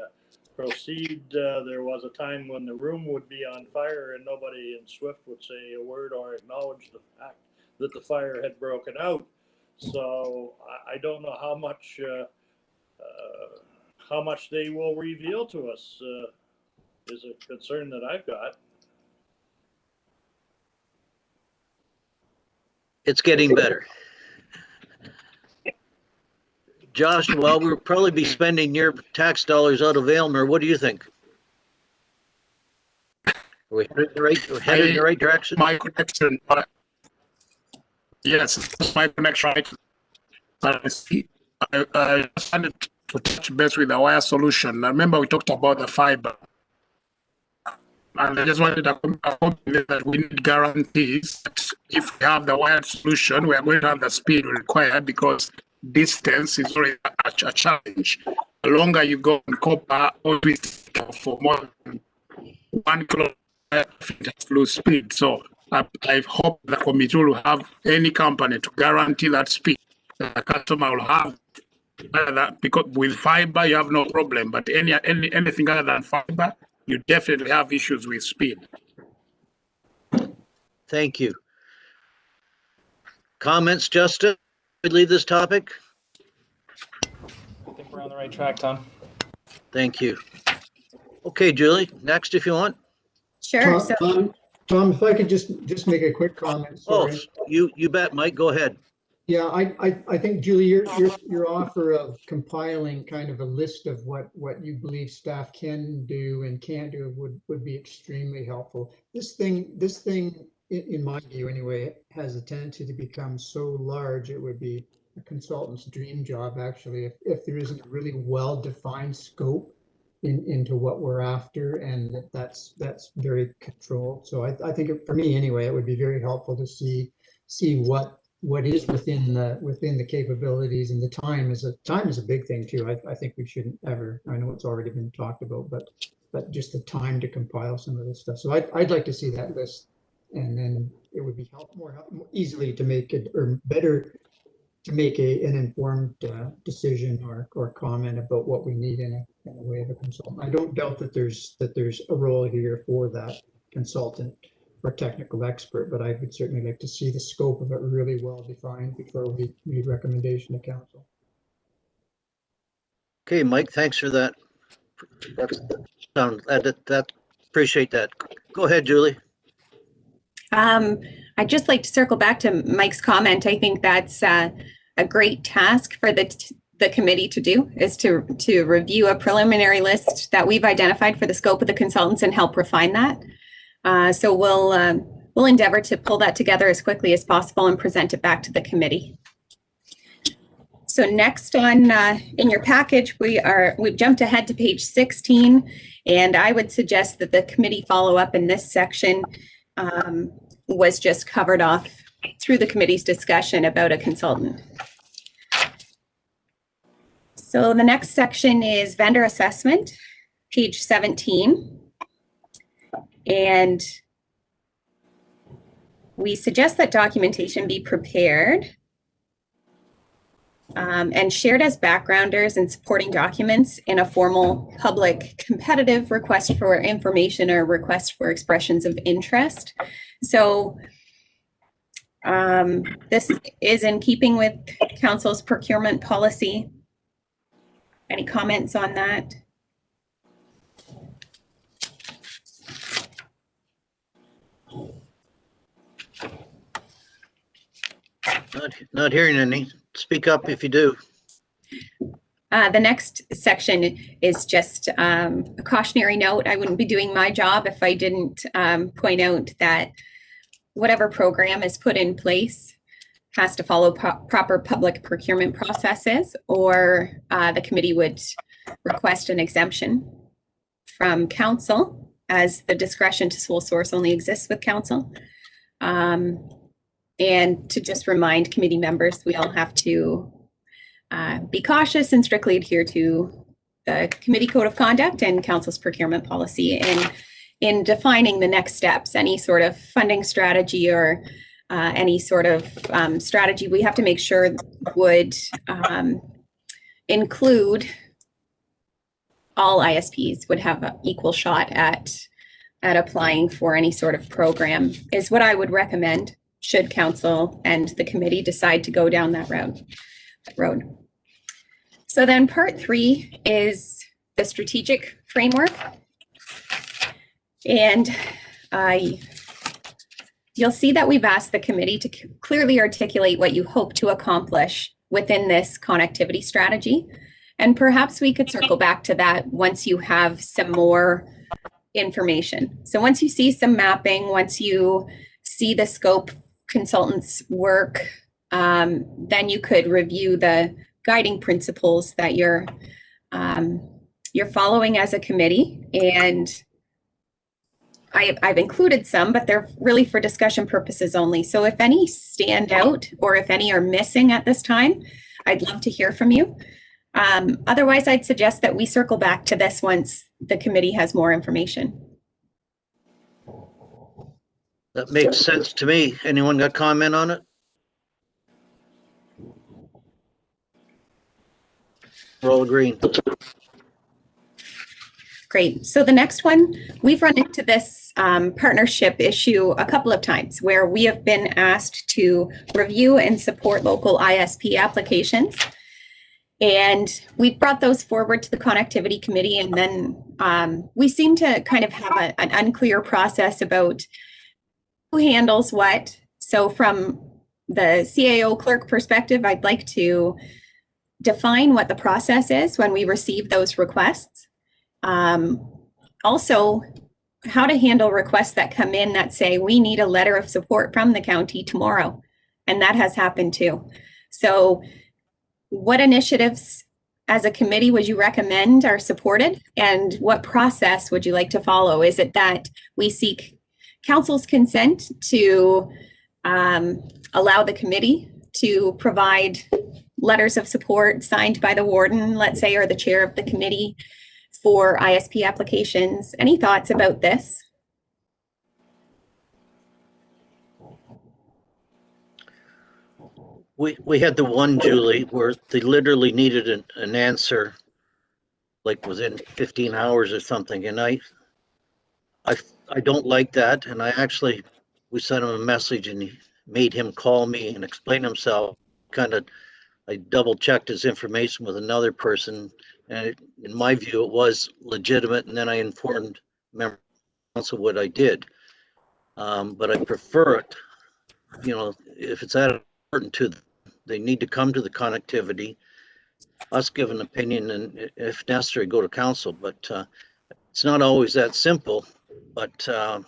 proceed. There was a time when the room would be on fire and nobody in Swift would say a word or acknowledge the fact that the fire had broken out. So I don't know how much they will reveal to us is a concern that I've got. It's getting better. Josh, well, we'll probably be spending your tax dollars out of Aylmer. What do you think? Are we headed in the right direction? My connection, yes, my connection. I wanted to touch base with the wire solution. I remember we talked about the fiber. And I just wanted to accompany that we need guarantees that if we have the wired solution, we are going to have the speed required, because distance is already a challenge. The longer you go on copper, always for more than 1 kilometer fluid speed. So I hope the committee will have any company to guarantee that speed. The customer will have Because with fiber you have no problem, but anything other than fiber, you definitely have issues with speed. Thank you. Comments, Justin? Leave this topic. I think we're on the right track, Tom. Thank you. Okay, Julie, next if you want. Sure. So, Tom, if I could just make a quick comment, Oh, sorry. you bet, Mike. Go ahead. Yeah, I think, Julie, your offer of compiling kind of a list of what you believe staff can do and can't do would be extremely helpful. This thing, in my view anyway, has a tendency to become so large, it would be a consultant's dream job, actually, if there isn't a really well-defined scope into what we're after, and that's very controlled. So I think for me anyway, it would be very helpful to see what is within the capabilities, and the time is a big thing too. I think we shouldn't ever, I know it's already been talked about, but just the time to compile some of this stuff. So I'd like to see that list, and then it would be more easily to make it, or better to make an informed decision or comment about what we need in a way of a consultant. I don't doubt that there's a role here for that consultant or technical expert, but I would certainly like to see the scope of it really well defined before we make recommendation to council. Okay, Mike, thanks for that. That appreciate that. Go ahead, Julie. I'd just like to circle back to Mike's comment. I think that's a great task for the committee to do, is to review a preliminary list that we've identified for the scope of the consultants and help refine that. So we'll endeavor to pull that together as quickly as possible and present it back to the committee. So next on in your package, we've jumped ahead to page 16, and I would suggest that the committee follow up in this section was just covered off through the committee's discussion about a consultant. So the next section is vendor assessment, page 17. And we suggest that documentation be prepared and shared as backgrounders and supporting documents in a formal public competitive request for information or request for expressions of interest. So this is in keeping with council's procurement policy. Any comments on that? Not hearing any. Speak up if you do. The next section is just a cautionary note. I wouldn't be doing my job if I didn't point out that whatever program is put in place has to follow proper public procurement processes, or the committee would request an exemption from council, as the discretion to sole source only exists with council. And to just remind committee members, we all have to be cautious and strictly adhere to the committee code of conduct and council's procurement policy. And in defining the next steps, any sort of funding strategy or any sort of strategy, we have to make sure would include all ISPs would have an equal shot at applying for any sort of program, is what I would recommend should council and the committee decide to go down that road. So then part 3 is the strategic framework. And you'll see that we've asked the committee to clearly articulate what you hope to accomplish within this connectivity strategy. And perhaps we could circle back to that once you have some more information. So once you see some mapping, once you see the scope consultants' work, then you could review the guiding principles that you're following as a committee. And I've included some, but they're really for discussion purposes only. So if any stand out or if any are missing at this time, I'd love to hear from you. Otherwise, I'd suggest that we circle back to this once the committee has more information. That makes sense to me. Anyone got comment on it? We're all agreeing. Great. So the next one, we've run into this partnership issue a couple of times where we have been asked to review and support local ISP applications. And we brought those forward to the connectivity committee, and then we seem to kind of have an unclear process about who handles what. So from the CAO clerk perspective, I'd like to define what the process is when we receive those requests. Also, how to handle requests that come in that say, we need a letter of support from the county tomorrow. And that has happened too. So what initiatives as a committee would you recommend are supported? And what process would you like to follow? Is it that we seek council's consent to allow the committee to provide letters of support signed by the warden, let's say, or the chair of the committee for ISP applications? Any thoughts about this? We had the one, Julie, where they literally needed an answer like within 15 hours or something. And I don't like that. And we sent him a message and he made him call me and explain himself. I double checked his information with another person. And in my view, it was legitimate. And then I informed members of council what I did. But I prefer it, if it's that important to them, they need to come to the connectivity, us give an opinion, and if necessary, go to council. But it's not always that simple, but a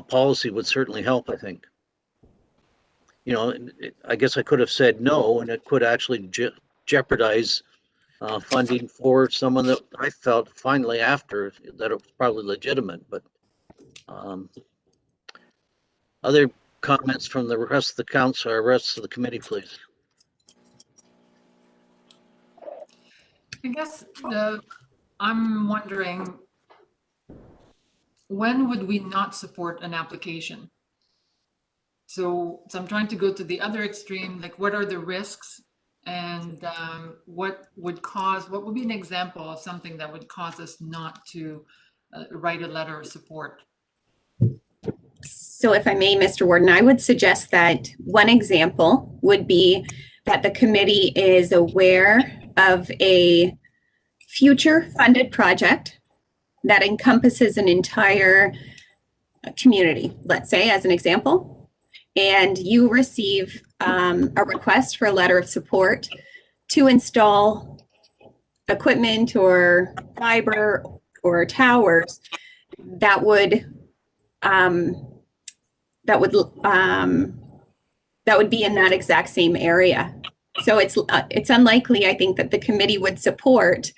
policy would certainly help, I think. I guess I could have said no, and it could actually jeopardize funding for someone that I felt finally after that it was probably legitimate. But other comments from the rest of the council or rest of the committee, please. I guess I'm wondering, when would we not support an application? So I'm trying to go to the other extreme, like what are the risks, and what would be an example of something that would cause us not to write a letter of support? So if I may, Mr. Warden, I would suggest that one example would be that the committee is aware of a future funded project that encompasses an entire community, let's say, as an example, and you receive a request for a letter of support to install equipment or fiber or towers that would be in that exact same area. So it's unlikely, I think, that the committee would support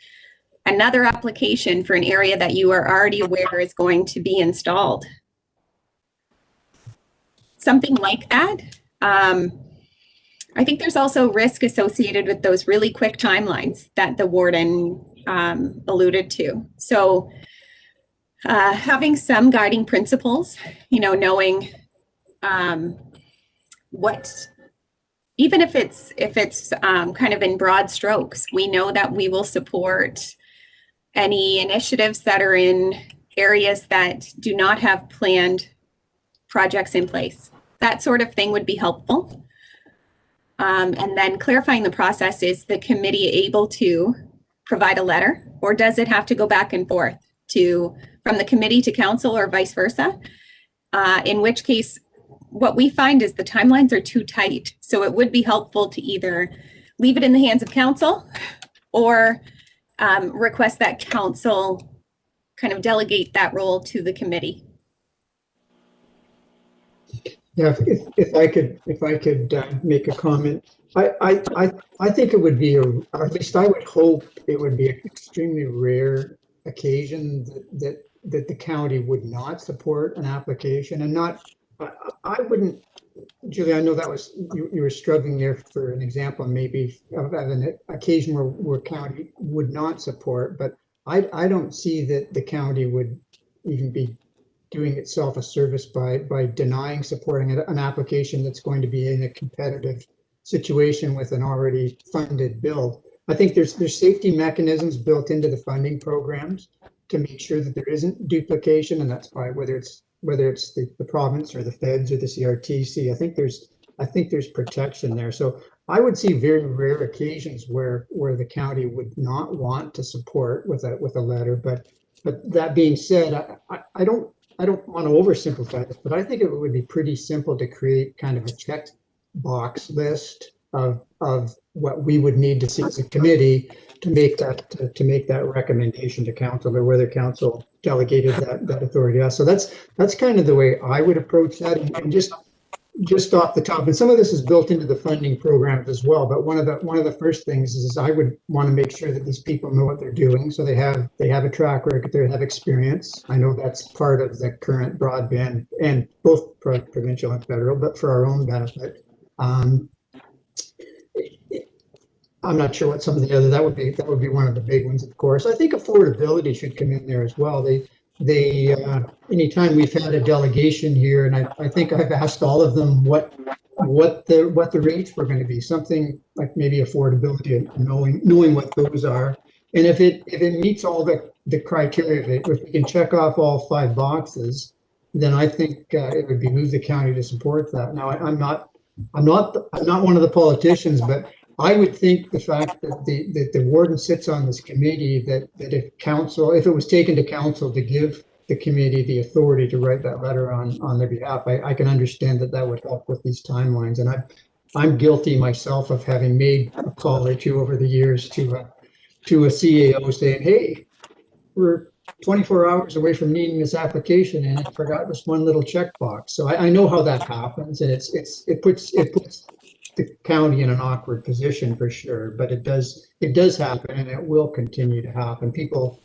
another application for an area that you are already aware is going to be installed. Something like that. I think there's also risk associated with those really quick timelines that the warden alluded to. So having some guiding principles, knowing what, even if it's kind of in broad strokes, we know that we will support any initiatives that are in areas that do not have planned projects in place. That sort of thing would be helpful. And then clarifying the process, is the committee able to provide a letter, or does it have to go back and forth from the committee to council or vice versa? In which case, what we find is the timelines are too tight. So it would be helpful to either leave it in the hands of council or request that council kind of delegate that role to the committee. Yeah, if I could make a comment, I think it would be, or at least I would hope it would be an extremely rare occasion that the county would not support an application, and not. I wouldn't, Julie. I know that was you were struggling there for an example, maybe of an occasion where county would not support, but I don't see that the county would even be doing itself a service by denying supporting an application that's going to be in a competitive situation with an already funded bill. I think there's safety mechanisms built into the funding programs to make sure that there isn't duplication, and that's why whether it's the province or the feds or the CRTC, I think there's protection there. So I would see very rare occasions where the county would not want to support with a letter. But that being said, I don't want to oversimplify this, but I think it would be pretty simple to create kind of a checkbox list of what we would need to see as a committee to make that recommendation to council, or whether council delegated that authority. Yeah, so that's kind of the way I would approach that, and just off the top, and some of this is built into the funding program as well. But one of the first things is I would want to make sure that these people know what they're doing, so they have a track record, they have experience. I know that's part of the current broadband, and both provincial and federal, but for our own benefit. I'm not sure what some of the other, that would be one of the big ones, of course. I think affordability should come in there as well. Anytime we've had a delegation here, and I think I've asked all of them what the rates were going to be, something like maybe affordability, and knowing what those are. And if it meets all the criteria, if we can check off all 5 boxes, then I think it would behoove the county to support that. Now, I'm not one of the politicians, but I would think the fact that the warden sits on this committee, that if it was taken to council to give the committee the authority to write that letter on their behalf, I can understand that would help with these timelines. And I'm guilty myself of having made a call or two over the years to a CAO saying, hey, we're 24 hours away from needing this application, and I forgot this one little checkbox. So I know how that happens, and it puts the county in an awkward position for sure. But it does happen, and it will continue to happen. People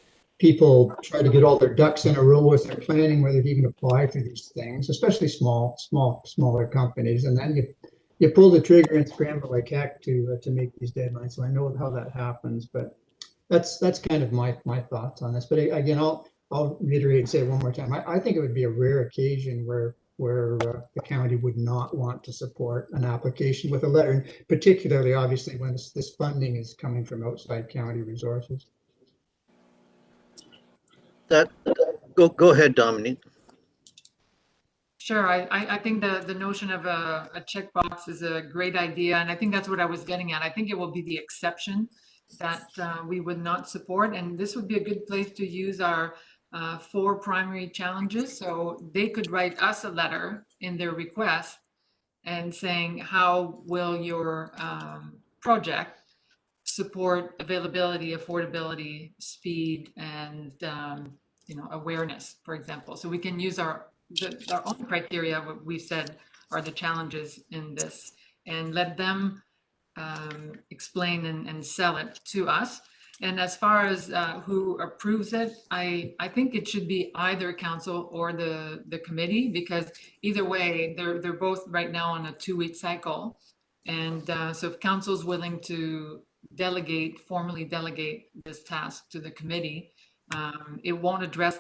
try to get all their ducks in a row as they're planning whether to even apply for these things, especially smaller companies, and then you pull the trigger and scramble like heck to make these deadlines. So I know how that happens, but that's kind of my thoughts on this. But again, I'll reiterate and say it one more time. I think it would be a rare occasion where the county would not want to support an application with a letter, and particularly obviously when this funding is coming from outside county resources. Go ahead, Dominique. Sure, I think the notion of a checkbox is a great idea, and I think that's what I was getting at. I think it will be the exception that we would not support, and this would be a good place to use our 4 primary challenges. So they could write us a letter in their request and saying, how will your project support availability, affordability, speed, and awareness, for example. So we can use our own criteria, what we said are the challenges in this, and let them explain and sell it to us. And as far as who approves it, I think it should be either council or the committee, because either way, they're both right now on a 2-week cycle. And so if council's willing to formally delegate this task to the committee, it won't address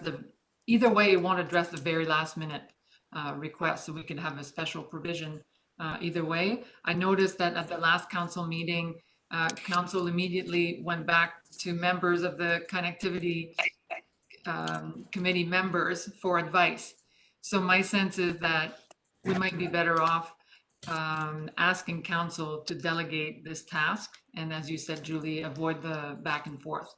either way, it won't address the very last minute request. So we can have a special provision either way. I noticed that at the last council meeting, council immediately went back to members of the connectivity committee members for advice. So my sense is that we might be better off asking council to delegate this task. And as you said, Julie, avoid the back and forth.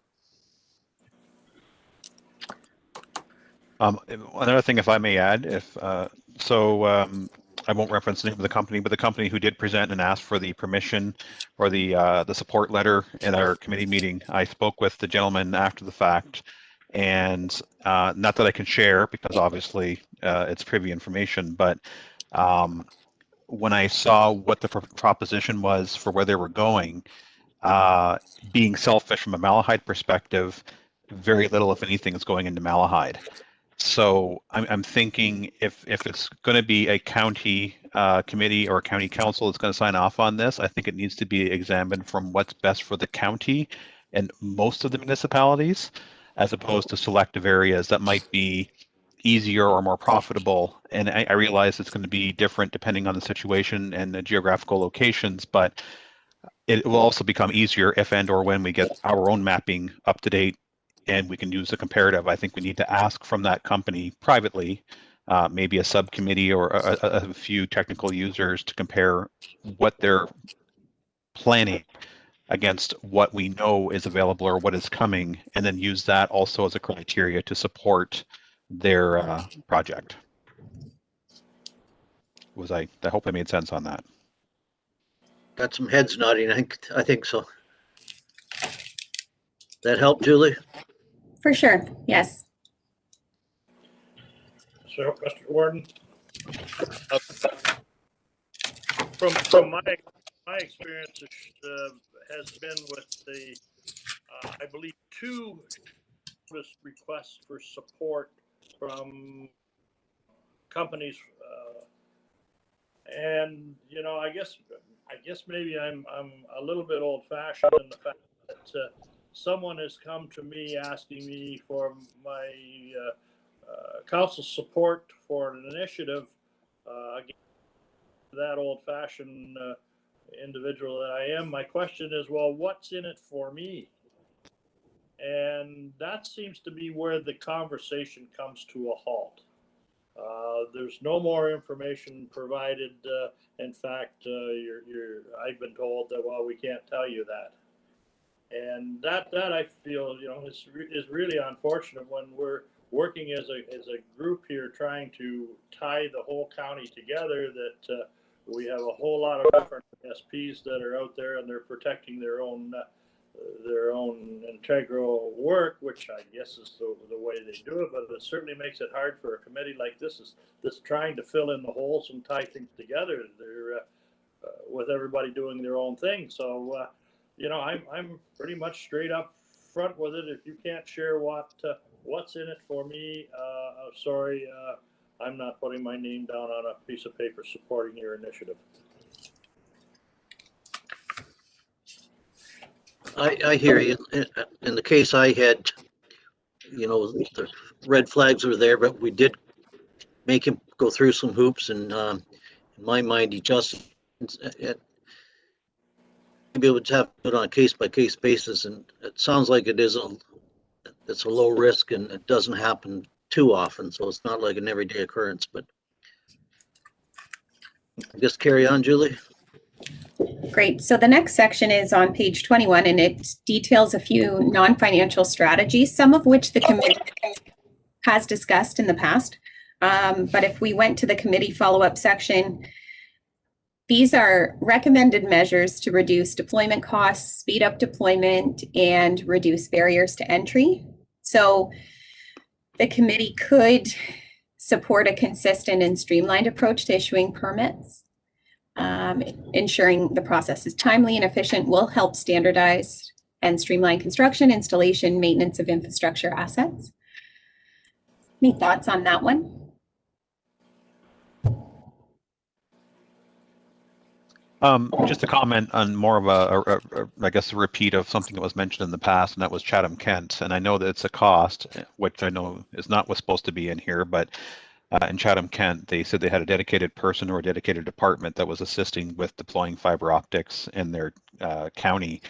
Another thing, if I may add, I won't reference the name of the company, but the company who did present and ask for the permission or the support letter in our committee meeting, I spoke with the gentleman after the fact, and not that I can share because obviously it's privy information, but when I saw what the proposition was for where they were going, being selfish from a Malahide perspective, very little, if anything, is going into Malahide. So I'm thinking if it's going to be a county committee or a county council that's going to sign off on this, I think it needs to be examined from what's best for the county and most of the municipalities, as opposed to selective areas that might be easier or more profitable. And I realize it's going to be different depending on the situation and the geographical locations, but it will also become easier if and or when we get our own mapping up to date and we can use the comparative. I think we need to ask from that company privately, maybe a subcommittee or a few technical users to compare what they're planning against what we know is available or what is coming, and then use that also as a criteria to support their project. I hope I made sense on that. Got some heads nodding. I think so. That help, Julie? For sure, yes. So, Mr. Warden, from my experience has been with the, I believe, two requests for support from companies, and you know, I guess maybe I'm a little bit old-fashioned in the fact that someone has come to me asking me for my council support for an initiative. Again, that old-fashioned individual that I am, my question is, well, what's in it for me? And that seems to be where the conversation comes to a halt. There's no more information provided. In fact, I've been told that, well, we can't tell you that. And that I feel, you know, is really unfortunate when we're working as a group here trying to tie the whole county together, that we have a whole lot of different SPs that are out there and they're protecting their own integral work, which I guess is the way they do it, but it certainly makes it hard for a committee like this trying to fill in the holes and tie things together. They're with everybody doing their own thing. So, you know, I'm pretty much straight up front with it. If you can't share what's in it for me, I'm sorry, I'm not putting my name down on a piece of paper supporting your initiative. I hear you. In the case I had, you know, the red flags were there, but we did make him go through some hoops, and in my mind, he just maybe it would have to put on a case-by-case basis, and it sounds like it's a low risk and it doesn't happen too often, so it's not like an everyday occurrence. But I guess carry on, Julie. Great. So the next section is on page 21, and it details a few non-financial strategies, some of which the committee has discussed in the past. But if we went to the committee follow-up section, these are recommended measures to reduce deployment costs, speed up deployment, and reduce barriers to entry. So the committee could support a consistent and streamlined approach to issuing permits. Ensuring the process is timely and efficient will help standardize and streamline construction, installation, maintenance of infrastructure assets. Any thoughts on that one? Just a comment on more of I guess, a repeat of something that was mentioned in the past, and that was Chatham-Kent. And I know that it's a cost, which I know is not what's supposed to be in here, but in Chatham-Kent, they said they had a dedicated person or a dedicated department that was assisting with deploying fiber optics in their county.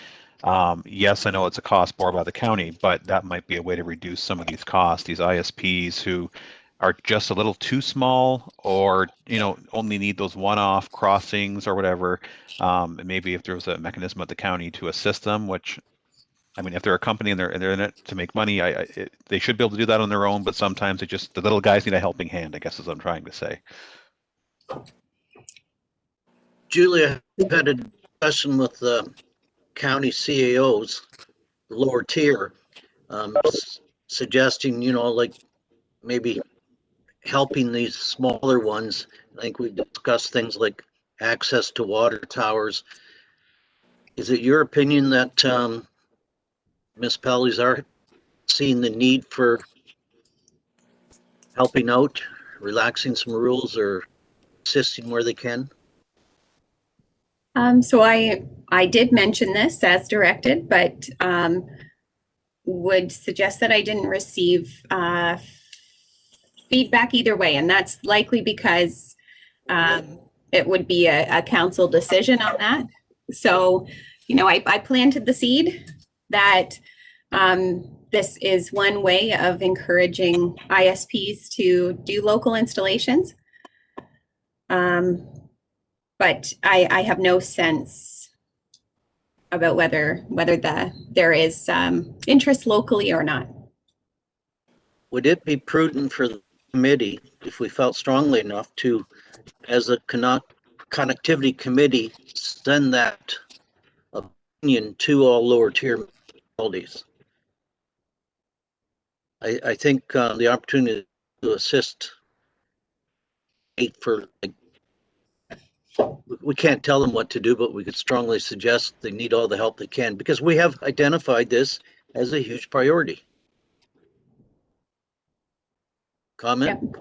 Yes, I know it's a cost borne by the county, but that might be a way to reduce some of these costs. These ISPs who are just a little too small, or you know, only need those one-off crossings or whatever. And maybe if there was a mechanism at the county to assist them, which, I mean, if they're a company and they're in it to make money, they should be able to do that on their own. But sometimes the little guys need a helping hand, I guess, is what I'm trying to say. Julia, I've had a discussion with the county CAOs, the lower tier, suggesting, you know, like maybe helping these smaller ones. I think we discussed things like access to water towers. Is it your opinion that municipalities are seeing the need for helping out, relaxing some rules, or assisting where they can? So I did mention this as directed, but would suggest that I didn't receive feedback either way, and that's likely because it would be a council decision on that. So I planted the seed that this is one way of encouraging ISPs to do local installations. But I have no sense about whether there is interest locally or not. Would it be prudent for the committee, if we felt strongly enough, to, as a connectivity committee, send that opinion to all lower tier municipalities? I think the opportunity to assist for, like, we can't tell them what to do, but we could strongly suggest they need all the help they can, because we have identified this as a huge priority. Comment?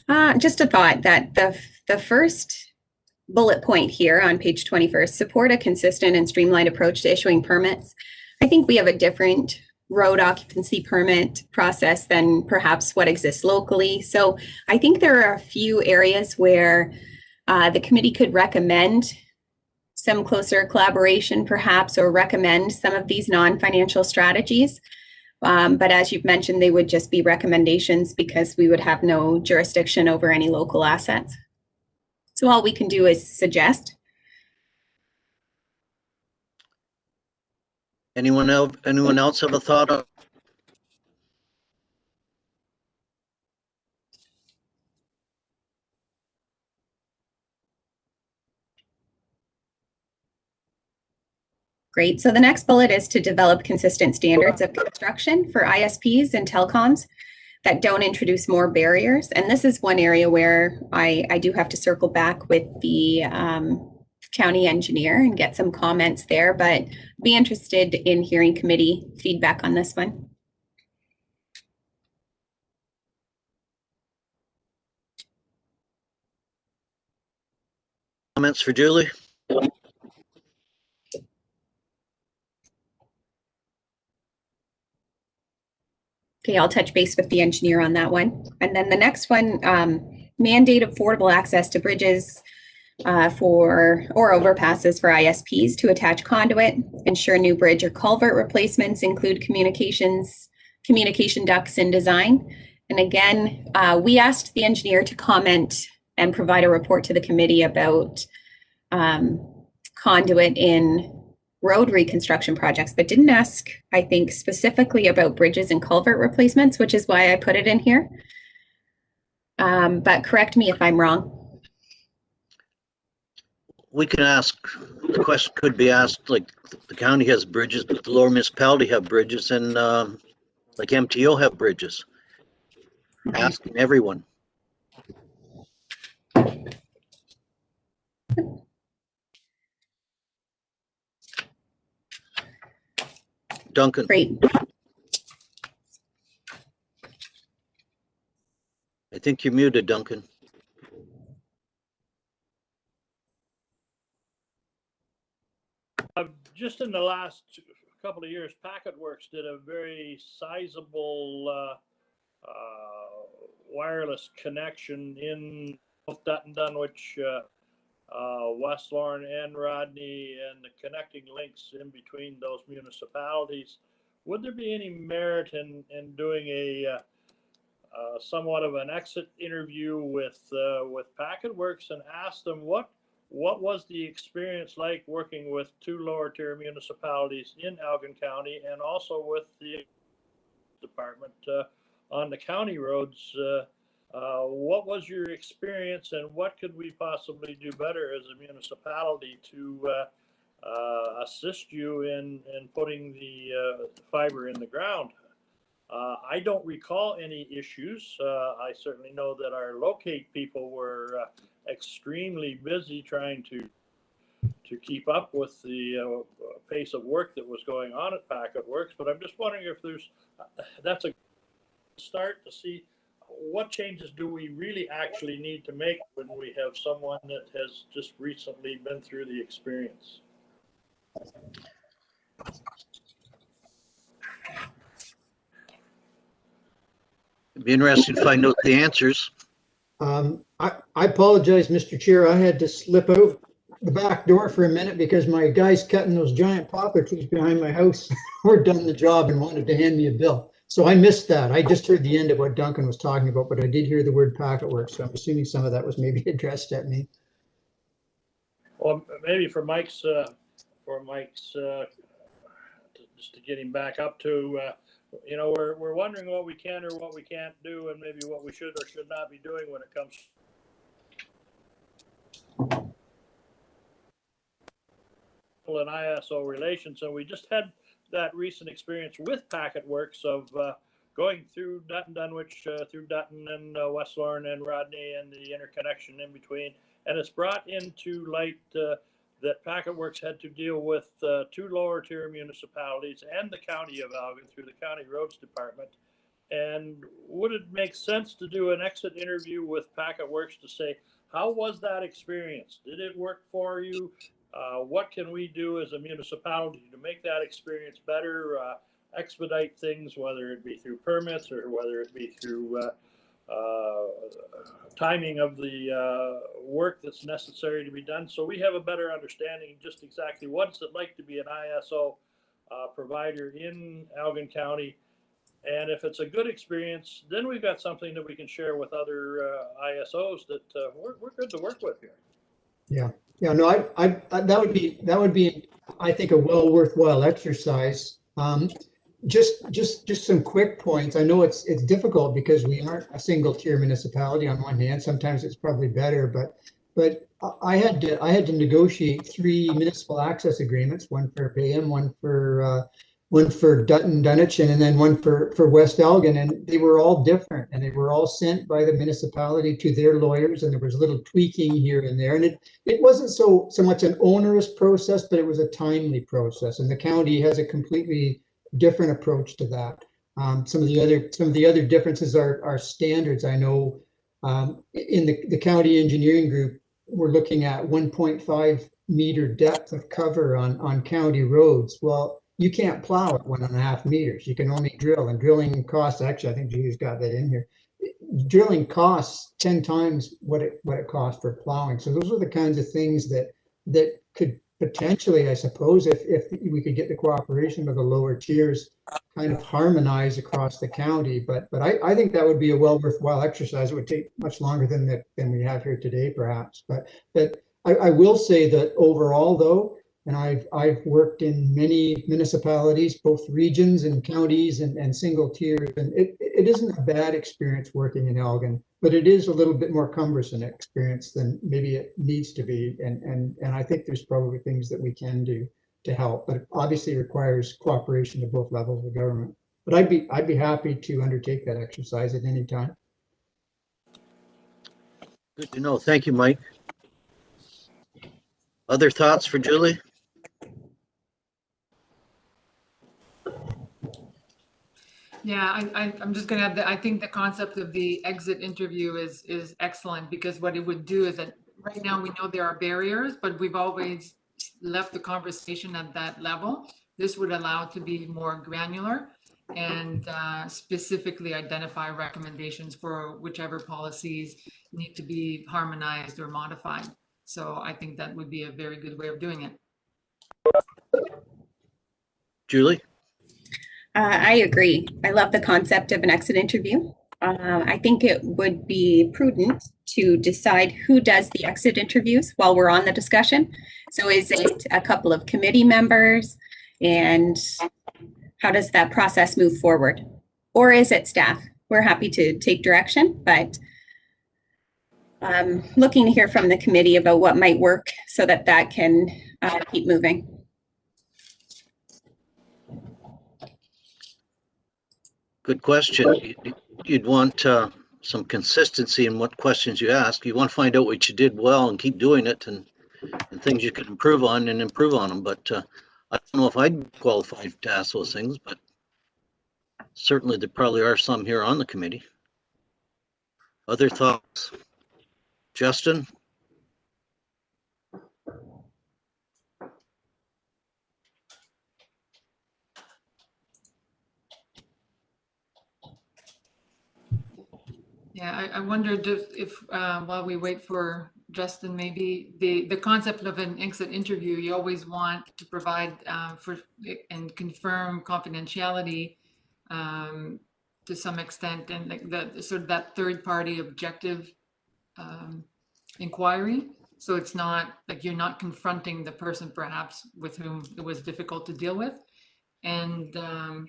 Yep. Just a thought that the first bullet point here on page 21, support a consistent and streamlined approach to issuing permits. I think we have a different road occupancy permit process than perhaps what exists locally. So I think there are a few areas where the committee could recommend some closer collaboration perhaps, or recommend some of these non-financial strategies. But as you've mentioned, they would just be recommendations because we would have no jurisdiction over any local assets. So all we can do is suggest. Anyone else have a thought on? Great. So the next bullet is to develop consistent standards of construction for ISPs and telecoms that don't introduce more barriers. And this is one area where I do have to circle back with the county engineer and get some comments there, but be interested in hearing committee feedback on this one. Comments for Julie? Okay, I'll touch base with the engineer on that one. And then the next one, mandate affordable access to bridges or overpasses for ISPs to attach conduit, ensure new bridge or culvert replacements include communication ducts in design. And again, we asked the engineer to comment and provide a report to the committee about conduit in road reconstruction projects, but didn't ask, I think, specifically about bridges and culvert replacements, which is why I put it in here. But correct me if I'm wrong. We can ask, the question could be asked, like, the county has bridges, but the lower municipality have bridges, and like MTO have bridges. Asking everyone. Duncan. Great. I think you're muted, Duncan. Just in the last couple of years, Packet Works did a very sizable wireless connection in both Dutton, Dunwich, West Lorne and Rodney, and the connecting links in between those municipalities. Would there be any merit in doing a somewhat of an exit interview with Packet Works and ask them what was the experience like working with two lower tier municipalities in Elgin County, and also with the department on the county roads? What was your experience, and what could we possibly do better as a municipality to assist you in putting the fiber in the ground? I don't recall any issues. I certainly know that our locate people were extremely busy trying to keep up with the pace of work that was going on at Packet Works. But I'm just wondering if that's a start to see what changes do we really actually need to make when we have someone that has just recently been through the experience. It'd be interesting to find out the answers. I apologize, Mr. Chair. I had to slip out the back door for a minute because my guys cutting those giant poplar trees behind my house were done the job and wanted to hand me a bill. So I missed that. I just heard the end of what Duncan was talking about, but I did hear the word packet work. So I'm assuming some of that was maybe addressed at me. Well, maybe for Mike's, just to get him back up to, you know, we're wondering what we can or what we can't do, and maybe what we should or should not be doing when it comes and ISO relations. And we just had that recent experience with Packet Works of going through Dutton Dunwich, through Dutton and West Lorne and Rodney and the interconnection in between. And it's brought into light that Packet Works had to deal with 2 lower tier municipalities and the county of Elgin through the county roads department. And would it make sense to do an exit interview with Packet Works to say, how was that experience? Did it work for you? What can we do as a municipality to make that experience better, expedite things, whether it be through permits or whether it be through timing of the work that's necessary to be done, so we have a better understanding just exactly what's it like to be an ISO provider in Elgin County. And if it's a good experience, then we've got something that we can share with other ISOs that we're good to work with here. Yeah, no, that would be, I think, a worthwhile exercise. Just some quick points. I know it's difficult because we aren't a single tier municipality on one hand. Sometimes it's probably better, but I had to negotiate 3 municipal access agreements, one for Bayham, one for Dutton Dunwich, and then one for West Elgin, and they were all different, and they were all sent by the municipality to their lawyers, and there was a little tweaking here and there, and it wasn't so much an onerous process, but it was a timely process, and the county has a completely different approach to that. Some of the other differences are standards. I know in the county engineering group, we're looking at 1.5 meter depth of cover on county roads. Well, you can't plow at 1.5 meters. You can only drill, and drilling costs, actually, I think Julie's got that in here. Drilling costs 10 times what it costs for plowing. So those are the kinds of things that could potentially, I suppose, if we could get the cooperation of the lower tiers, kind of harmonize across the county. But I think that would be a worthwhile exercise. It would take much longer than we have here today, perhaps. But I will say that overall, though, and I've worked in many municipalities, both regions and counties and single tiers, and it isn't a bad experience working in Elgin, but it is a little bit more cumbersome experience than maybe it needs to be. And I think there's probably things that we can do to help, but it obviously requires cooperation at both levels of government. But I'd be happy to undertake that exercise at any time. Good to know. Thank you, Mike. Other thoughts for Julie? Yeah, I'm just gonna add that I think the concept of the exit interview is excellent, because what it would do is that right now we know there are barriers, but we've always left the conversation at that level. This would allow it to be more granular and specifically identify recommendations for whichever policies need to be harmonized or modified. So I think that would be a very good way of doing it. Julie? I agree. I love the concept of an exit interview. I think it would be prudent to decide who does the exit interviews while we're on the discussion. So is it a couple of committee members, and how does that process move forward? Or is it staff? We're happy to take direction, but looking to hear from the committee about what might work so that can keep moving. Good question. You'd want some consistency in what questions you ask. You want to find out what you did well and keep doing it, and things you can improve on and improve on them. But I don't know if I'd qualify to ask those things, but certainly there probably are some here on the committee. Other thoughts? Justin? Yeah, I wondered if while we wait for Justin, maybe the concept of an exit interview, you always want to provide for and confirm confidentiality to some extent, and like the sort of that third party objective inquiry. So it's not like you're not confronting the person perhaps with whom it was difficult to deal with. And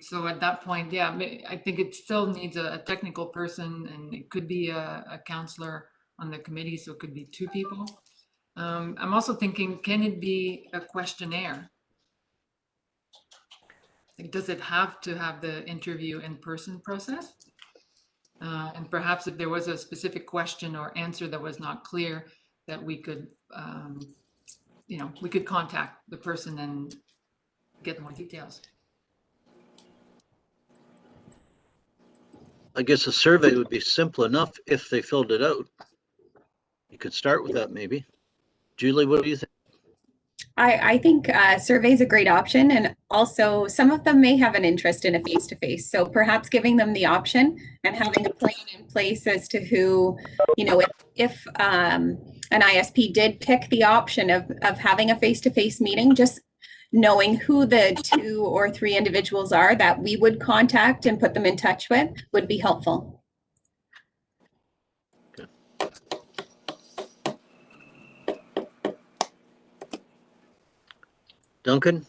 so at that point, yeah, I think it still needs a technical person, and it could be a counselor on the committee, so it could be two people. I'm also thinking, can it be a questionnaire? Like, does it have to have the interview in person process? And perhaps if there was a specific question or answer that was not clear, that we could, we could contact the person and get more details. I guess a survey would be simple enough if they filled it out. You could start with that maybe. Julie, what do you think? I think survey is a great option, and also some of them may have an interest in a face-to-face. So perhaps giving them the option and having a plan in place as to who, if an ISP did pick the option of having a face-to-face meeting, just knowing who the 2 or 3 individuals are that we would contact and put them in touch with would be helpful. Duncan?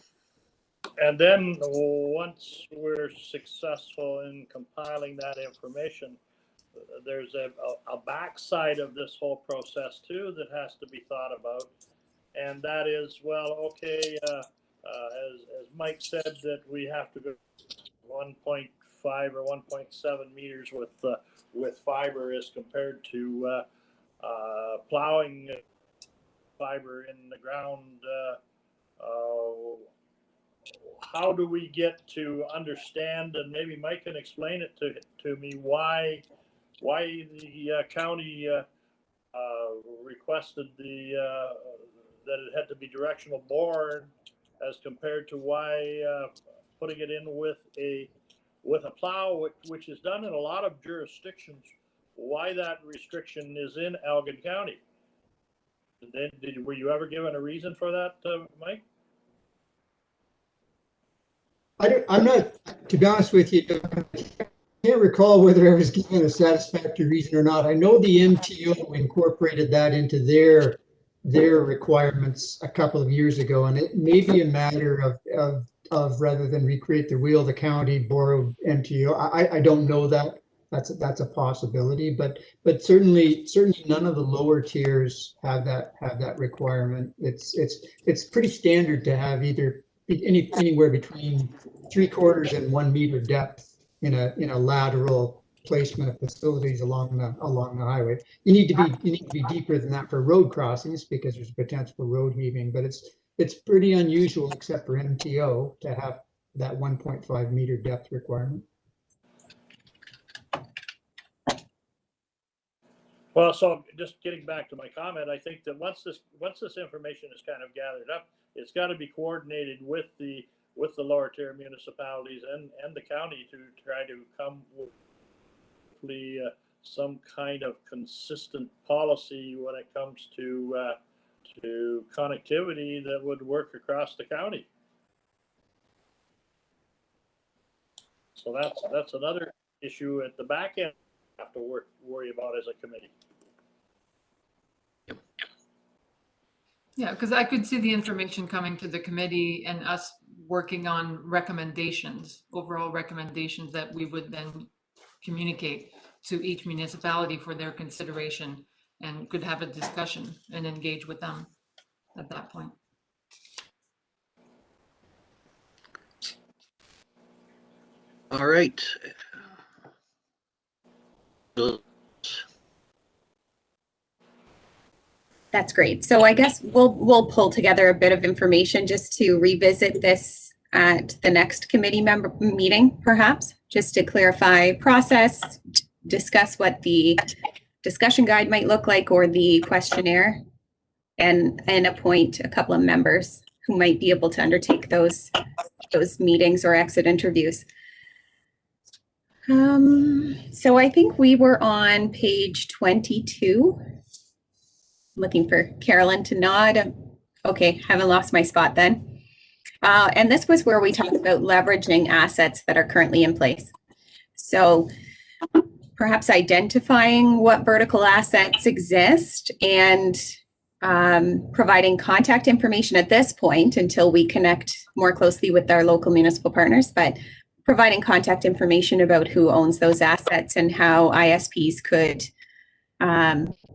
And then once we're successful in compiling that information, there's a backside of this whole process too that has to be thought about. And that is, well, okay, as Mike said, that we have to go 1.5 or 1.7 meters with fiber as compared to plowing fiber in the ground. How do we get to understand, and maybe Mike can explain it to me, why the county requested that it had to be directional bore as compared to why putting it in with a plow, which is done in a lot of jurisdictions, why that restriction is in Elgin County. Were you ever given a reason for that, Mike? I'm not, to be honest with you, I can't recall whether I was given a satisfactory reason or not. I know the MTO incorporated that into their requirements a couple of years ago, and it may be a matter of rather than recreate the wheel, the county borrowed MTO. I don't know that. That's a possibility, but certainly none of the lower tiers have that requirement. It's pretty standard to have either anywhere between 3/4 and 1 meter depth in a lateral placement of facilities along the highway. You need to be deeper than that for road crossings because there's potential for road heaving, but it's pretty unusual, except for MTO, to have that 1.5 meter depth requirement. Well, so just getting back to my comment, I think that once this information is kind of gathered up, it's got to be coordinated with the lower tier municipalities and the county to try to come with some kind of consistent policy when it comes to connectivity that would work across the county. So that's another issue at the back end we have to worry about as a committee. Yeah, because I could see the information coming to the committee and us working on recommendations, overall recommendations that we would then communicate to each municipality for their consideration, and could have a discussion and engage with them at that point. All right. That's great. So I guess we'll pull together a bit of information just to revisit this at the next committee member meeting, perhaps, just to clarify process, discuss what the discussion guide might look like or the questionnaire, and appoint a couple of members who might be able to undertake those meetings or exit interviews. So I think we were on page 22. looking for Carolyn to nod. Okay, haven't lost my spot then. And this was where we talked about leveraging assets that are currently in place. So perhaps identifying what vertical assets exist and providing contact information at this point until we connect more closely with our local municipal partners, but providing contact information about who owns those assets and how ISPs could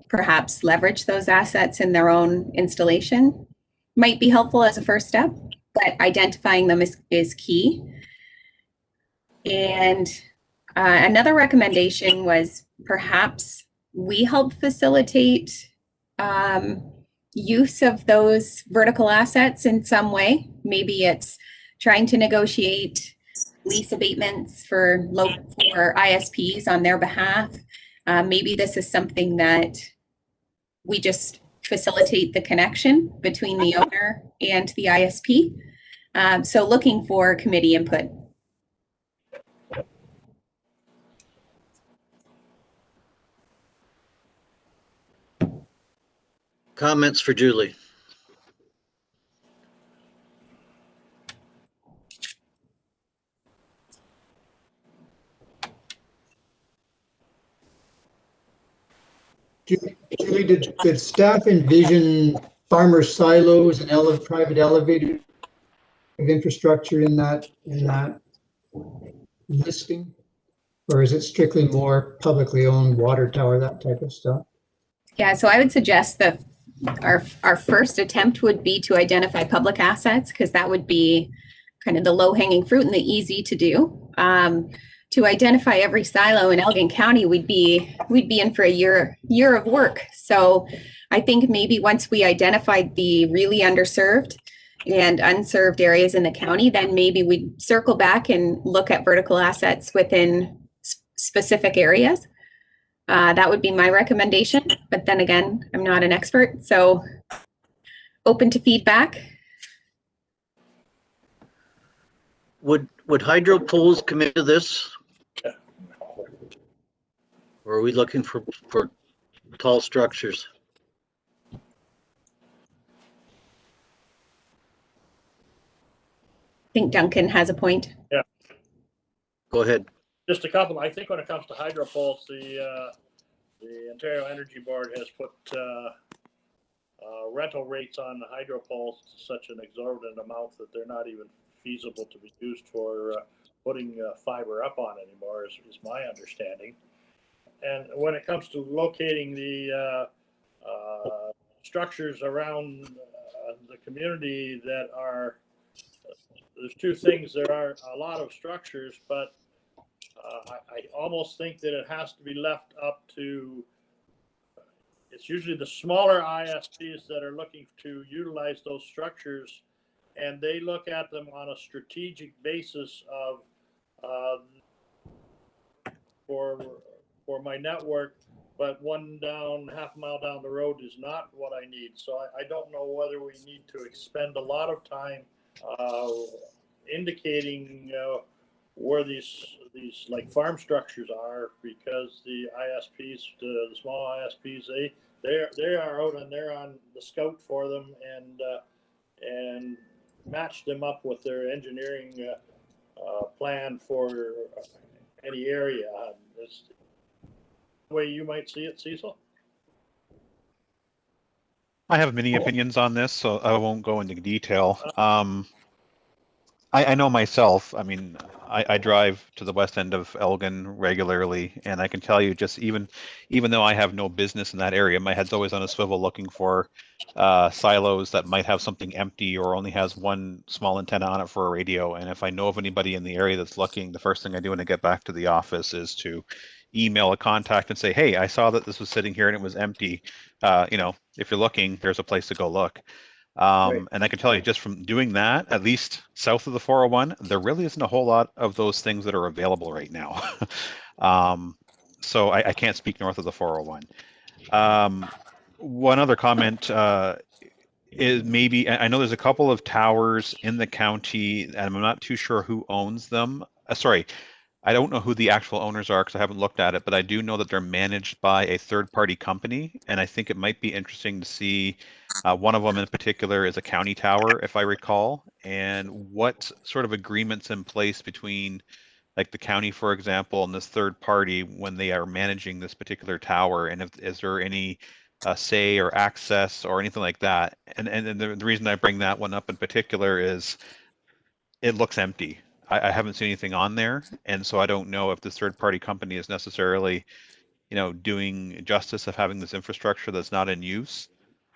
perhaps leverage those assets in their own installation might be helpful as a first step, but identifying them is key. And another recommendation was perhaps we help facilitate use of those vertical assets in some way. Maybe it's trying to negotiate lease abatements for ISPs on their behalf. Maybe this is something that we just facilitate the connection between the owner and the ISP. So looking for committee input. Comments for Julie? Julie, did staff envision farmer silos and private elevator infrastructure in that listing? Or is it strictly more publicly owned water tower, that type of stuff? Yeah, so I would suggest that our first attempt would be to identify public assets, because that would be kind of the low hanging fruit and the easy to do. To identify every silo in Elgin County, we'd be in for a year of work. So I think maybe once we identified the really underserved and unserved areas in the county, then maybe we'd circle back and look at vertical assets within specific areas. That would be my recommendation. But then again, I'm not an expert, so open to feedback. Would hydro poles come into this? Or are we looking for tall structures? I think Duncan has a point. Yeah. Go ahead. Just a couple. I think when it comes to hydro poles, the Ontario Energy Board has put rental rates on the hydro poles to such an exorbitant amount that they're not even feasible to be used for putting fiber up on anymore, is my understanding. And when it comes to locating the structures around the community that are, there's two things. There are a lot of structures, but I almost think that it has to be left up to, it's usually the smaller ISPs that are looking to utilize those structures, and they look at them on a strategic basis of for my network, but half a mile down the road is not what I need. So I don't know whether we need to expend a lot of time indicating where these like farm structures are, because the ISPs, the small ISPs, they are out and they're on the scout for them and match them up with their engineering plan for any area. That's the way you might see it, Cecil. I have many opinions on this, so I won't go into detail. I know myself. I mean, I drive to the west end of Elgin regularly, and I can tell you, just even though I have no business in that area, my head's always on a swivel looking for silos that might have something empty or only has one small antenna on it for a radio. And if I know of anybody in the area that's looking, the first thing I do when I get back to the office is to email a contact and say, hey, I saw that this was sitting here and it was empty. If you're looking, there's a place to go look. Right. And I can tell you, just from doing that, at least south of the 401, there really isn't a whole lot of those things that are available right now. So I can't speak north of the 401. One other comment is maybe, I know there's a couple of towers in the county, and I'm not too sure who owns them. Sorry, I don't know who the actual owners are because I haven't looked at it, but I do know that they're managed by a third-party company, and I think it might be interesting to see. One of them in particular is a county tower, if I recall, and what sort of agreements in place between like the county, for example, and this third party when they are managing this particular tower, and if is there any say or access or anything like that? And the reason I bring that one up in particular is it looks empty. I haven't seen anything on there, and so I don't know if this third party company is necessarily, doing justice of having this infrastructure that's not in use.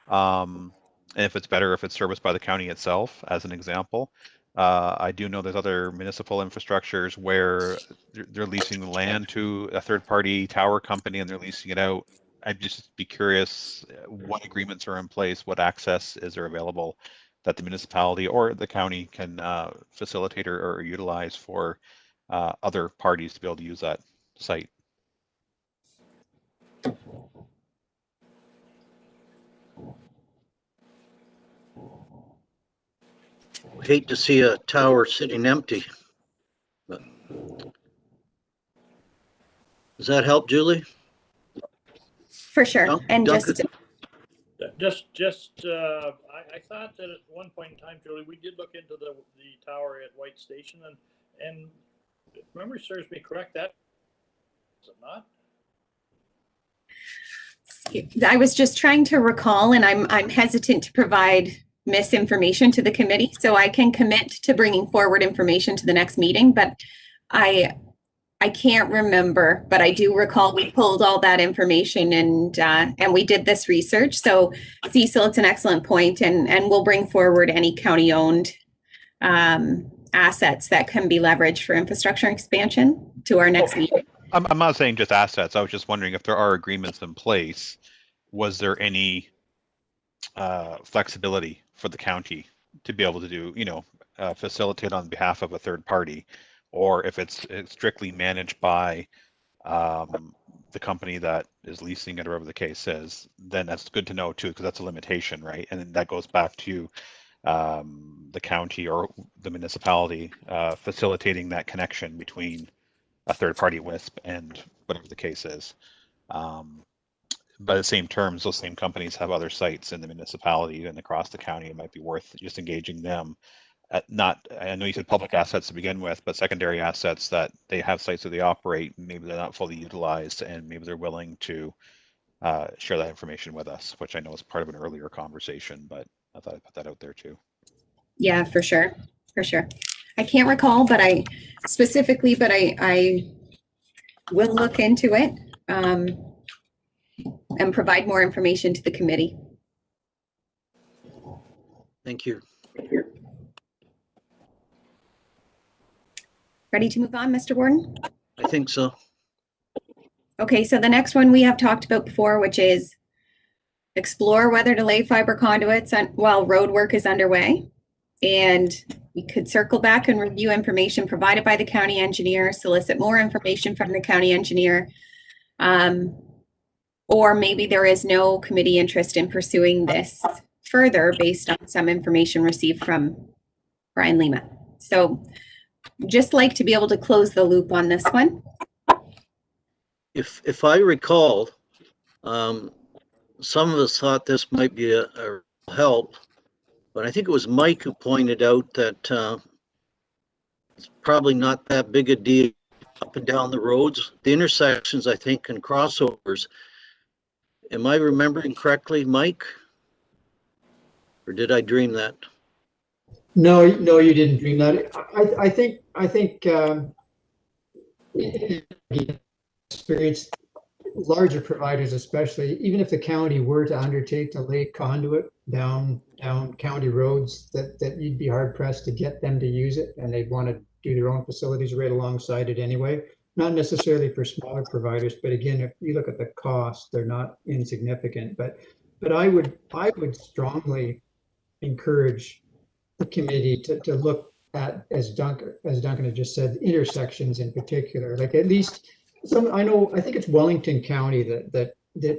And if it's better if it's serviced by the county itself, as an example. I do know there's other municipal infrastructures where they're leasing the land to a third-party tower company and they're leasing it out. I'd just be curious what agreements are in place, what access is there available that the municipality or the county can facilitate or utilize for other parties to be able to use that site. Hate to see a tower sitting empty. But does that help, Julie? For sure. And Duncan? I thought that at one point in time, Julie, we did look into the tower at White Station, and if memory serves me correct, that is it not? I was just trying to recall, and I'm hesitant to provide misinformation to the committee, so I can commit to bringing forward information to the next meeting, but I can't remember, but I do recall we pulled all that information and we did this research. So Cecil, it's an excellent point, and we'll bring forward any county-owned assets that can be leveraged for infrastructure expansion to our next meeting. I'm not saying just assets. I was just wondering if there are agreements in place. Was there any flexibility for the county to be able to do, facilitate on behalf of a third party, or if it's strictly managed by the company that is leasing it, or whatever the case is, then that's good to know too, because that's a limitation, right? And then that goes back to the county or the municipality facilitating that connection between a third party WISP and whatever the case is. By the same terms, those same companies have other sites in the municipality and across the county. It might be worth just engaging them. I know you said public assets to begin with, but secondary assets that they have sites that they operate, maybe they're not fully utilized, and maybe they're willing to share that information with us, which I know is part of an earlier conversation, but I thought I'd put that out there too. Yeah, for sure. For sure. I can't recall, but I will look into it and provide more information to the committee. Thank you. Ready to move on, Mr. Warden? I think so. Okay, so the next one we have talked about before, which is explore whether to lay fiber conduits while road work is underway. And we could circle back and review information provided by the county engineer, solicit more information from the county engineer. Or maybe there is no committee interest in pursuing this further based on some information received from Brian Lima. So just like to be able to close the loop on this one. If I recall, some of us thought this might be a help, but I think it was Mike who pointed out that it's probably not that big a deal up and down the roads. The intersections, I think, and crossovers. Am I remembering correctly, Mike? Or did I dream that? No, you didn't dream that. I think experience larger providers, especially, even if the county were to undertake to lay conduit down county roads, that you'd be hard pressed to get them to use it, and they'd want to do their own facilities right alongside it anyway. Not necessarily for smaller providers, but again, if you look at the cost, they're not insignificant. But I would strongly encourage the committee to look at, as Duncan had just said, intersections in particular. Like at least I think it's Wellington County that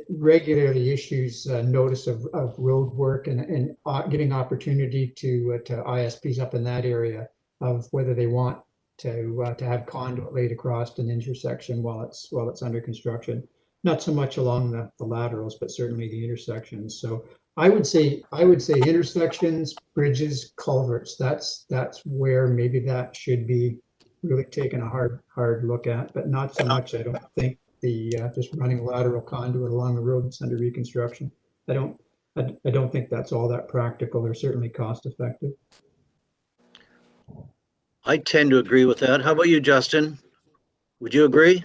regularly issues notice of road work and giving opportunity to ISPs up in that area of whether they want to have conduit laid across an intersection while it's under construction. Not so much along the laterals, but certainly the intersections. So I would say intersections, bridges, culverts. That's where maybe that should be really taken a hard look at, but not so much. I don't think the just running lateral conduit along the road that's under reconstruction. I don't think that's all that practical or certainly cost effective. I tend to agree with that. How about you, Justin? Would you agree?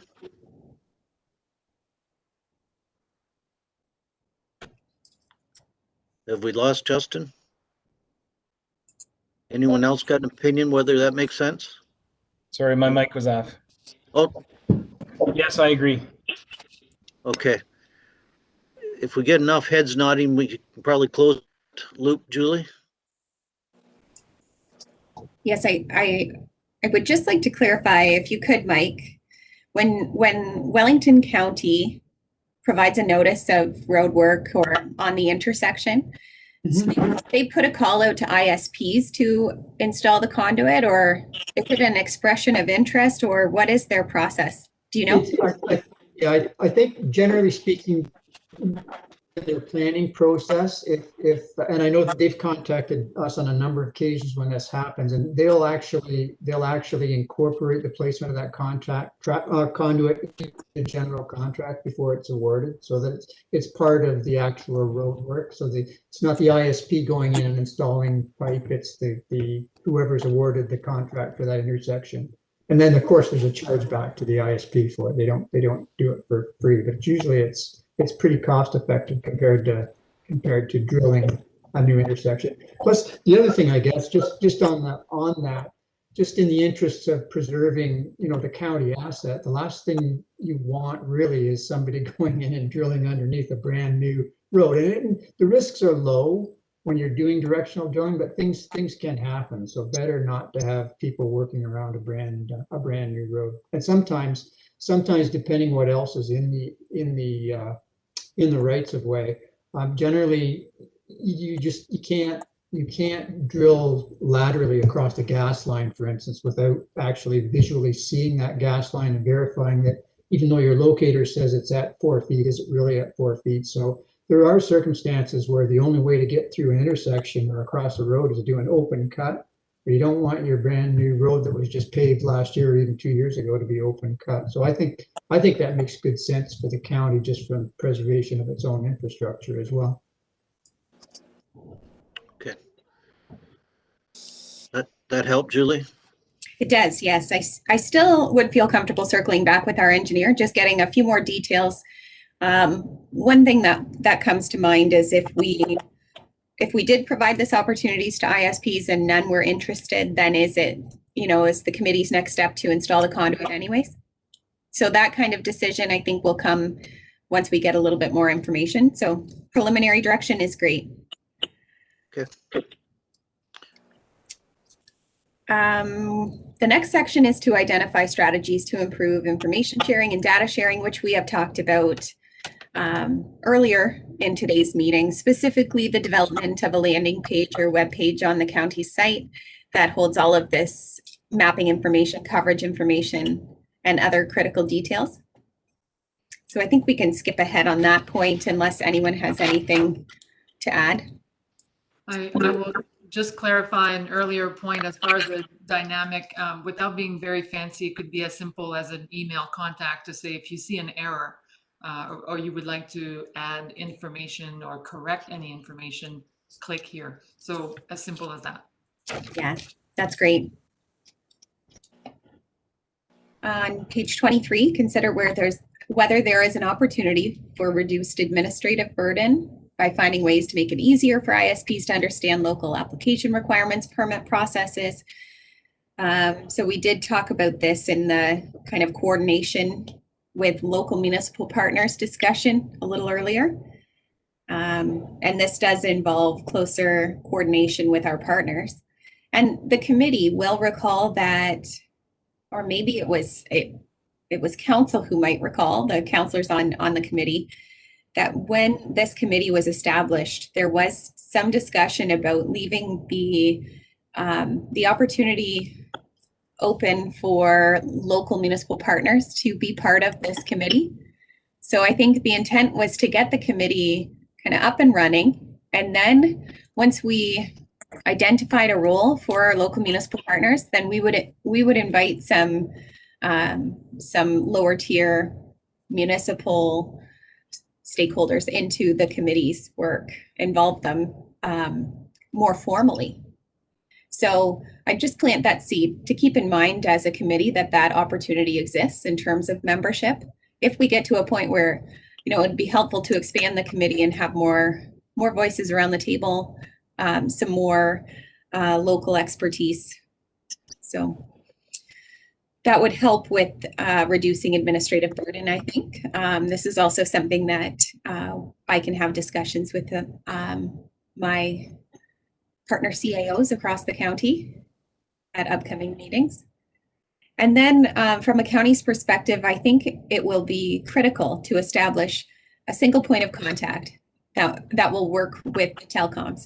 Have we lost Justin? Anyone else got an opinion whether that makes sense? Sorry, my mic was off. Oh, Yes, I agree. okay. If we get enough heads nodding, we can probably close loop, Julie. Yes, I would just like to clarify, if you could, Mike, when Wellington County provides a notice of road work or on the intersection, they put a call out to ISPs to install the conduit, or is it an expression of interest, or what is their process? Do you know? I think generally speaking, their planning process, and I know that they've contacted us on a number of occasions when this happens, and they'll actually incorporate the placement of that conduit in the general contract before it's awarded, so that it's part of the actual road work. So it's not the ISP going in and installing pipe, it's the whoever's awarded the contract for that intersection. And then of course there's a charge back to the ISP for it. They don't do it for free, but usually it's pretty cost effective compared to drilling a new intersection. Plus, the other thing, I guess, just on that, just in the interests of preserving, the county asset, the last thing you want really is somebody going in and drilling underneath a brand new road. And the risks are low when you're doing directional drilling, but things can happen. So better not to have people working around a brand new road. And sometimes depending what else is in the rights of way, generally you can't drill laterally across a gas line, for instance, without actually visually seeing that gas line and verifying that even though your locator says it's at 4 feet, is it really at 4 feet? So there are circumstances where the only way to get through an intersection or across a road is to do an open cut. But you don't want your brand new road that was just paved last year or even 2 years ago to be open cut. So I think that makes good sense for the county, just from preservation of its own infrastructure as well. Okay. That helped, Julie? It does, yes. I still would feel comfortable circling back with our engineer, just getting a few more details. One thing that comes to mind is if we did provide this opportunities to ISPs and none were interested, then is the committee's next step to install the conduit anyways? So that kind of decision, I think, will come once we get a little bit more information. So preliminary direction is great. Okay. The next section is to identify strategies to improve information sharing and data sharing, which we have talked about earlier in today's meeting, specifically the development of a landing page or web page on the county site that holds all of this mapping information, coverage information, and other critical details. So I think we can skip ahead on that point unless anyone has anything to add. I will just clarify an earlier point as far as the dynamic, without being very fancy, it could be as simple as an email contact to say if you see an error or you would like to add information or correct any information, click here. So as simple as that. Yeah, that's great. On page 23, consider whether there is an opportunity for reduced administrative burden by finding ways to make it easier for ISPs to understand local application requirements, permit processes. So we did talk about this in the kind of coordination with local municipal partners discussion a little earlier. And this does involve closer coordination with our partners. And the committee will recall that, or maybe it was council who might recall, the councillors on the committee, that when this committee was established, there was some discussion about leaving the opportunity open for local municipal partners to be part of this committee. So I think the intent was to get the committee kind of up and running. And then once we identified a role for our local municipal partners, then we would invite some lower tier municipal stakeholders into the committee's work, involve them more formally. So I just plant that seed to keep in mind as a committee that that opportunity exists in terms of membership. If we get to a point where, you know, it'd be helpful to expand the committee and have more voices around the table, some more local expertise. So that would help with reducing administrative burden, I think. This is also something that I can have discussions with my partner CAOs across the county at upcoming meetings. And then from a county's perspective, I think it will be critical to establish a single point of contact that will work with the telecoms.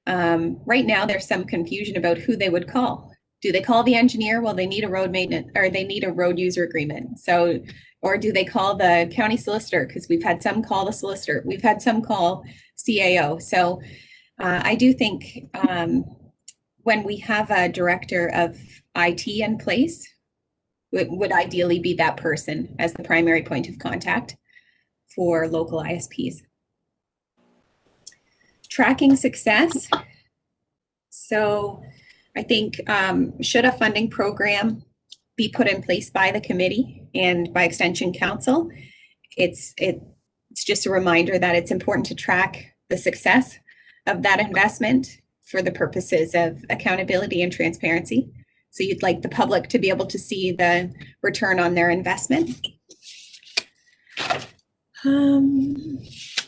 Right now, there's some confusion about who they would call. Do they call the engineer? Well, they need a road maintenance, or they need a road user agreement. So, or do they call the county solicitor? Because we've had some call the solicitor. We've had some call CAO. So I do think when we have a director of IT in place, it would ideally be that person as the primary point of contact for local ISPs. Tracking success. So I think should a funding program be put in place by the committee and by extension council, it's just a reminder that it's important to track the success of that investment for the purposes of accountability and transparency. So you'd like the public to be able to see the return on their investment.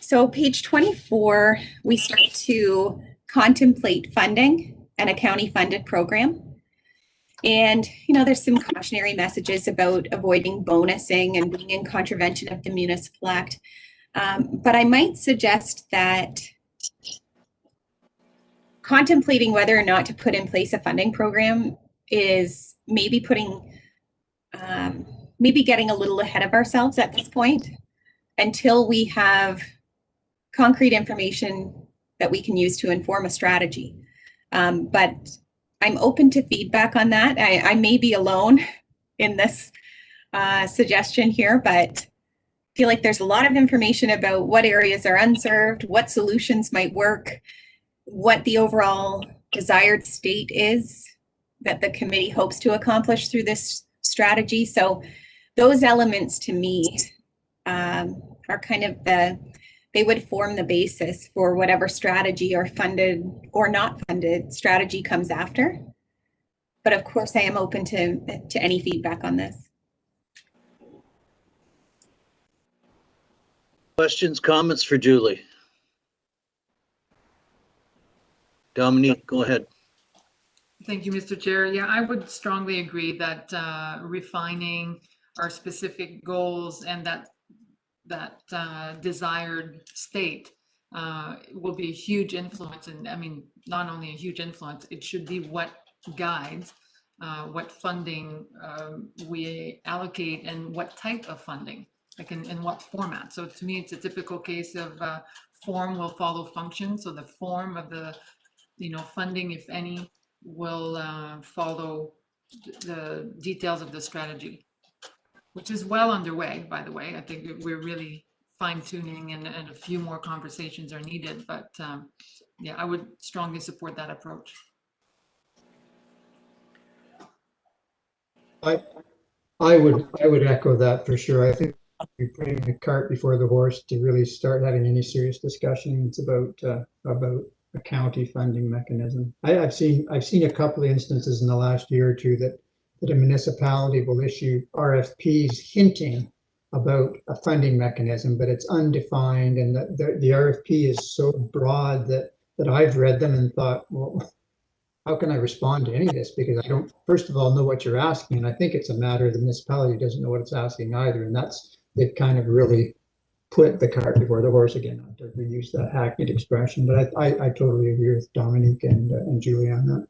So page 24, we start to contemplate funding and a county funded program. And, you know, there's some cautionary messages about avoiding bonusing and being in contravention of the Municipal Act. But I might suggest that contemplating whether or not to put in place a funding program is maybe maybe getting a little ahead of ourselves at this point until we have concrete information that we can use to inform a strategy. But I'm open to feedback on that. I may be alone in this suggestion here, but I feel like there's a lot of information about what areas are unserved, what solutions might work, what the overall desired state is that the committee hopes to accomplish through this strategy. So those elements to me are kind of they would form the basis for whatever strategy or funded or not funded strategy comes after. But of course, I am open to any feedback on this. Questions, comments for Julie? Dominique, go ahead. Thank you, Mr. Chair. Yeah, I would strongly agree that refining our specific goals and that desired state will be a huge influence. And I mean, not only a huge influence, it should be what guides what funding we allocate and what type of funding, like in what format. So to me, it's a typical case of form will follow function. So the form of the funding, if any, will follow the details of the strategy, which is well underway, by the way. I think we're really fine-tuning and a few more conversations are needed, but yeah, I would strongly support that approach. I would echo that for sure. I think we're putting the cart before the horse to really start having any serious discussions about a county funding mechanism. I've seen a couple of instances in the last year or two that a municipality will issue RFPs hinting about a funding mechanism, but it's undefined, and the RFP is so broad that I've read them and thought, well, how can I respond to any of this? Because I don't, first of all, know what you're asking, and I think it's a matter of the municipality doesn't know what it's asking either, and they've kind of really put the cart before the horse again, not to use that hackneyed expression. But I totally agree with Dominique and Julie on that.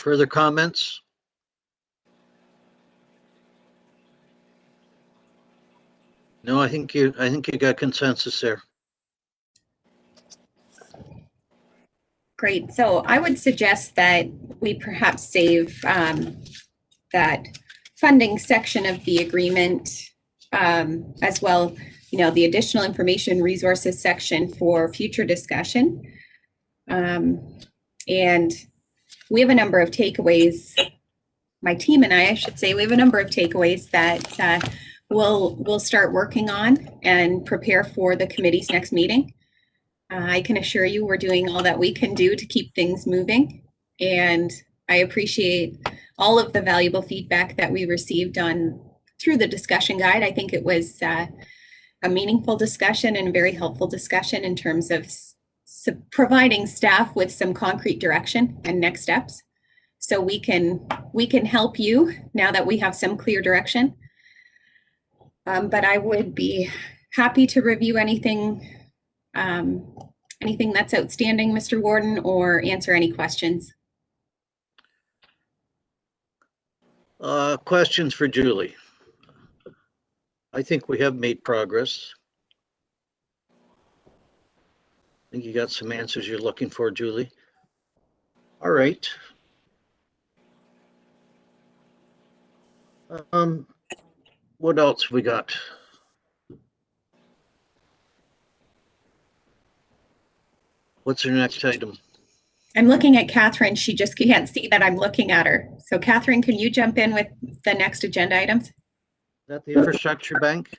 Further comments? No, I think you got consensus there. Great. So I would suggest that we perhaps save that funding section of the agreement as well, the additional information resources section for future discussion. And we have a number of takeaways. My team and I should say, we have a number of takeaways that we'll start working on and prepare for the committee's next meeting. I can assure you we're doing all that we can do to keep things moving. And I appreciate all of the valuable feedback that we received through the discussion guide. I think it was a meaningful discussion and a very helpful discussion in terms of providing staff with some concrete direction and next steps. So we can help you now that we have some clear direction. But I would be happy to review anything that's outstanding, Mr. Warden, or answer any questions. Questions for Julie? I think we have made progress. I think you got some answers you're looking for, Julie. All right. What else we got? What's your next item? I'm looking at Catherine. She just can't see that I'm looking at her. So Catherine, can you jump in with the next agenda items? Is that the infrastructure bank?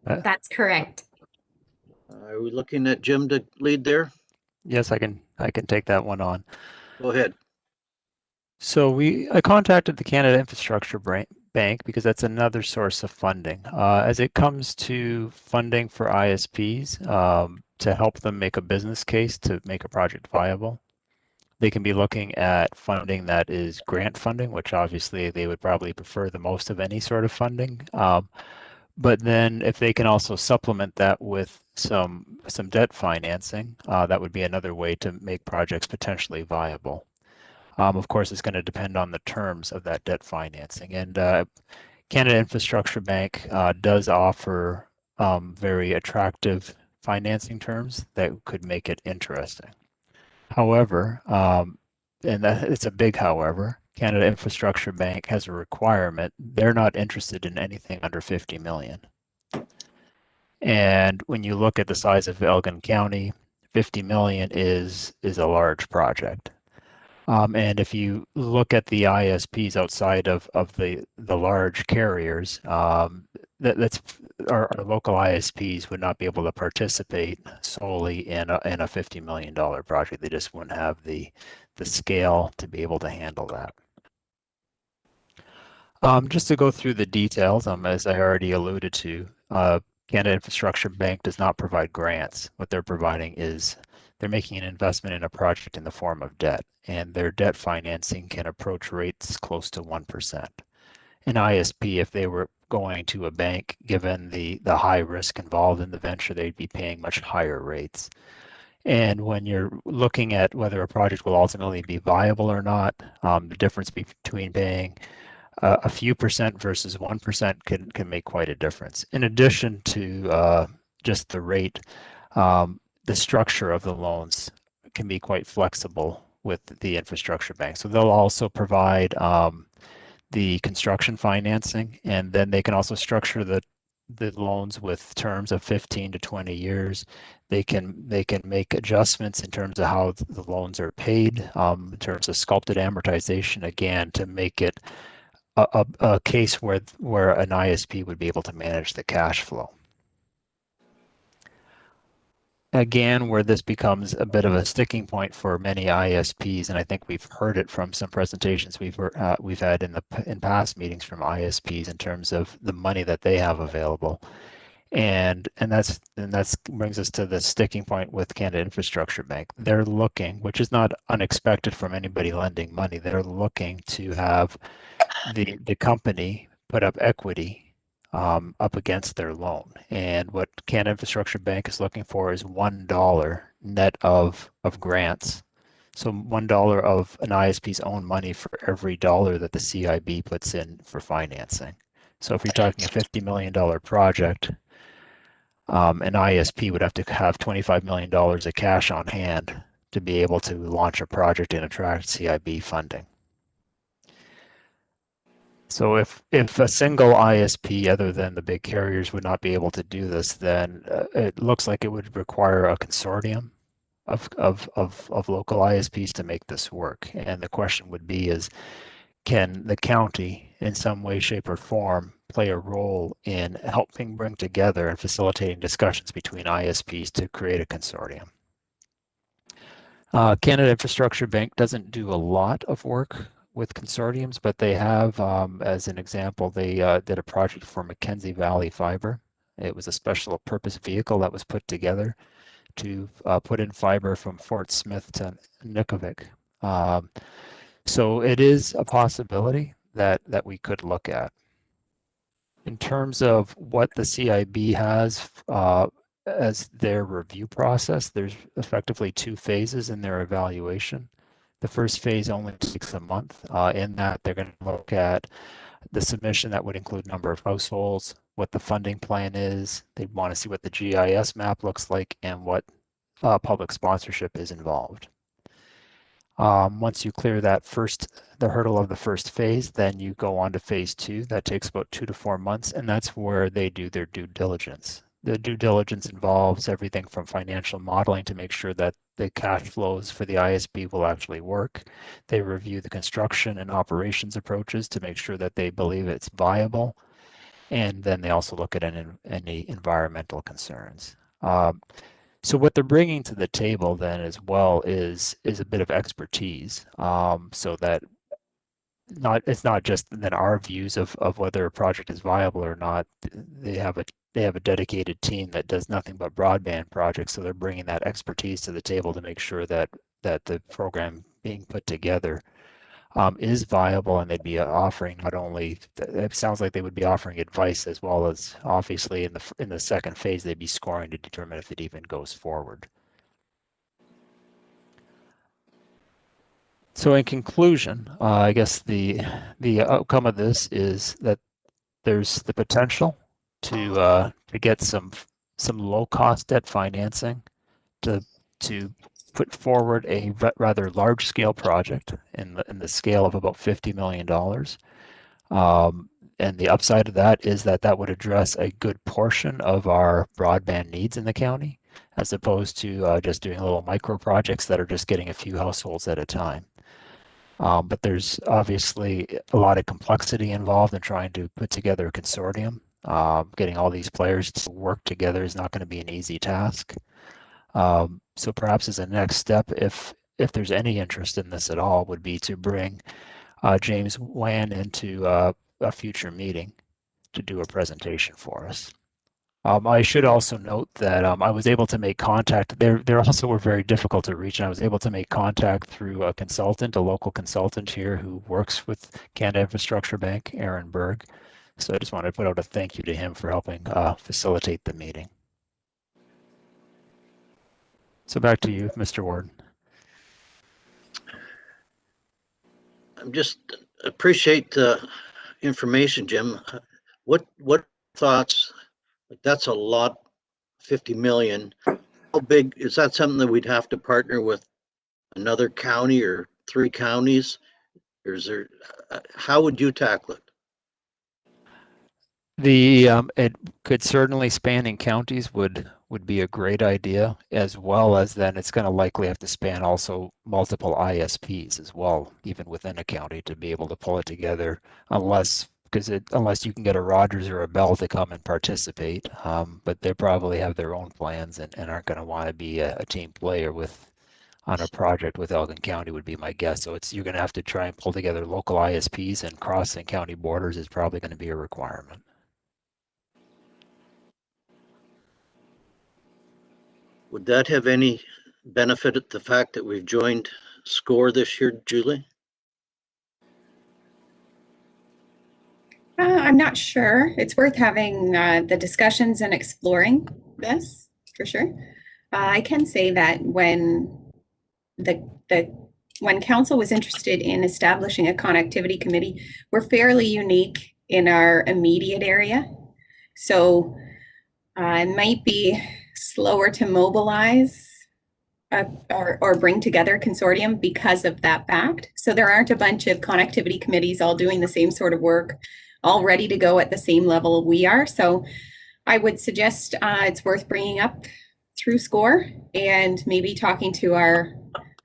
That's correct. Are we looking at Jim to lead there? Yes, I can take that one on. Go ahead. So I contacted the Canada Infrastructure Bank because that's another source of funding. As it comes to funding for ISPs, to help them make a business case to make a project viable, they can be looking at funding that is grant funding, which obviously they would probably prefer the most of any sort of funding. But then if they can also supplement that with some debt financing, that would be another way to make projects potentially viable. Of course, it's going to depend on the terms of that debt financing. And Canada Infrastructure Bank does offer very attractive financing terms that could make it interesting. However, and it's a big however, Canada Infrastructure Bank has a requirement. They're not interested in anything under 50 million. And when you look at the size of Elgin County, 50 million is a large project. And if you look at the ISPs outside of the large carriers, that's our local ISPs would not be able to participate solely in a $50 million project. They just wouldn't have the scale to be able to handle that. Just to go through the details, as I already alluded to, Canada Infrastructure Bank does not provide grants. What they're providing is they're making an investment in a project in the form of debt, and their debt financing can approach rates close to 1%. An ISP, if they were going to a bank, given the high risk involved in the venture, they'd be paying much higher rates. And when you're looking at whether a project will ultimately be viable or not, the difference between paying a few percent versus 1% can make quite a difference. In addition to just the rate, the structure of the loans can be quite flexible with the infrastructure bank. So they'll also provide the construction financing, and then they can also structure the loans with terms of 15 to 20 years. They can make adjustments in terms of how the loans are paid, in terms of sculpted amortization, again, to make it a case where an ISP would be able to manage the cash flow. Again, where this becomes a bit of a sticking point for many ISPs, and I think we've heard it from some presentations we've had in past meetings from ISPs in terms of the money that they have available, and that's brings us to the sticking point with Canada Infrastructure Bank. They're looking, which is not unexpected from anybody lending money, they're looking to have the company put up equity up against their loan. And what Canada Infrastructure Bank is looking for is $1 net of grants So $1 of an ISP's own money for every dollar that the CIB puts in for financing. So if you're talking a $50 million project, an ISP would have to have $25 million of cash on hand to be able to launch a project and attract CIB funding. So if a single ISP other than the big carriers would not be able to do this, then it looks like it would require a consortium of local ISPs to make this work. And the question would be is, can the county in some way, shape, or form play a role in helping bring together and facilitating discussions between ISPs to create a consortium? Canada Infrastructure Bank doesn't do a lot of work with consortiums, but they have, as an example, they did a project for Mackenzie Valley Fiber. It was a special purpose vehicle that was put together to put in fiber from Fort Smith to Nunavik. So it is a possibility that we could look at. In terms of what the CIB has as their review process, there's effectively 2 phases in their evaluation. The first phase only takes a month. In that, they're going to look at the submission that would include number of households, what the funding plan is. They want to see what the GIS map looks like and what public sponsorship is involved. Once you clear that the hurdle of the first phase, then you go on to phase 2. That takes about 2 to 4 months, and that's where they do their due diligence. The due diligence involves everything from financial modeling to make sure that the cash flows for the ISP will actually work. They review the construction and operations approaches to make sure that they believe it's viable. And then they also look at any environmental concerns. So what they're bringing to the table then as well is a bit of expertise, so that it's not just then our views of whether a project is viable or not. They have a dedicated team that does nothing but broadband projects, so they're bringing that expertise to the table to make sure that the program being put together is viable, and they'd be offering not only, it sounds like they would be offering advice as well as obviously in the second phase they'd be scoring to determine if it even goes forward. So in conclusion, I guess the outcome of this is that there's the potential to get some low cost debt financing to put forward a rather large scale project in the scale of about $50 million. And the upside of that is that would address a good portion of our broadband needs in the county, as opposed to just doing little micro projects that are just getting a few households at a time. But there's obviously a lot of complexity involved in trying to put together a consortium. Getting all these players to work together is not going to be an easy task. So perhaps as a next step, if there's any interest in this at all, would be to bring James Wan into a future meeting to do a presentation for us. I should also note that I was able to make contact. They also were very difficult to reach, and I was able to make contact through a consultant, a local consultant here who works with Canada Infrastructure Bank, Aaron Berg. So I just wanted to put out a thank you to him for helping facilitate the meeting. So back to you, Mr. Ward. I'm just appreciate the information, Jim. What thoughts? That's a lot, 50 million. How big is that? Something that we'd have to partner with another county or 3 counties? Or is there? How would you tackle it? It could certainly spanning counties would be a great idea, as well as then it's going to likely have to span also multiple ISPs as well, even within a county, to be able to pull it together, unless you can get a Rogers or a Bell to come and participate, but they probably have their own plans and aren't going to want to be a team player on a project with Elgin County, would be my guess. So you're going to have to try and pull together local ISPs, and crossing county borders is probably going to be a requirement. Would that have any benefit at the fact that we've joined SCORE this year, Julie? I'm not sure. It's worth having the discussions and exploring this for sure. I can say that when the when council was interested in establishing a connectivity committee, we're fairly unique in our immediate area. So it might be slower to mobilize or bring together consortium because of that fact. So there aren't a bunch of connectivity committees all doing the same sort of work, all ready to go at the same level we are. So I would suggest it's worth bringing up through SCORE and maybe talking to our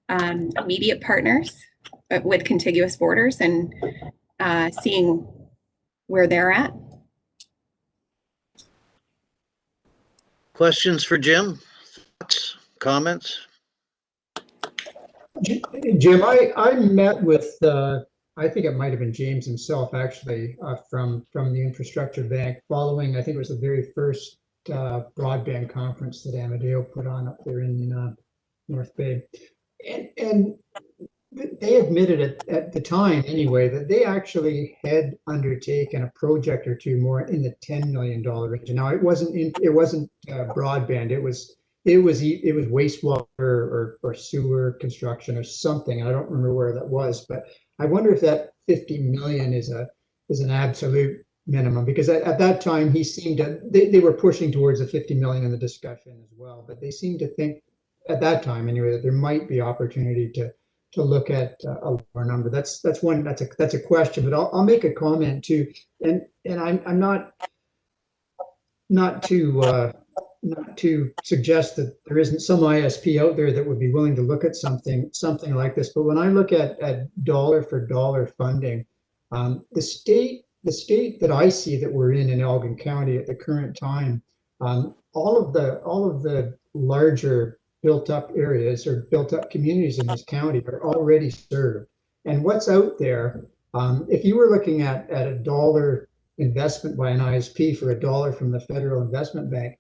immediate partners with contiguous borders and seeing where they're at. Questions for Jim? Thoughts, comments? Jim, I met with, I think it might have been James himself, actually, from the Infrastructure Bank following, I think it was the very first broadband conference that Amadeo put on up there in North Bay. And they admitted at the time anyway that they actually had undertaken a project or two more in the $10 million range. Now it wasn't broadband. It was wastewater or sewer construction or something. I don't remember where that was, but I wonder if that 50 million is an absolute minimum, because at that time he seemed to they were pushing towards the 50 million in the discussion as well, but they seemed to think at that time anyway that there might be opportunity to look at a lower number. That's a question, but I'll make a comment too, and I'm not to suggest that there isn't some ISP out there that would be willing to look at something like this. But when I look at dollar for dollar funding, the state that I see that we're in Elgin County at the current time, all of the larger built up areas or built up communities in this county are already served. And what's out there, if you were looking at a dollar investment by an ISP for a dollar from the Federal Investment Bank,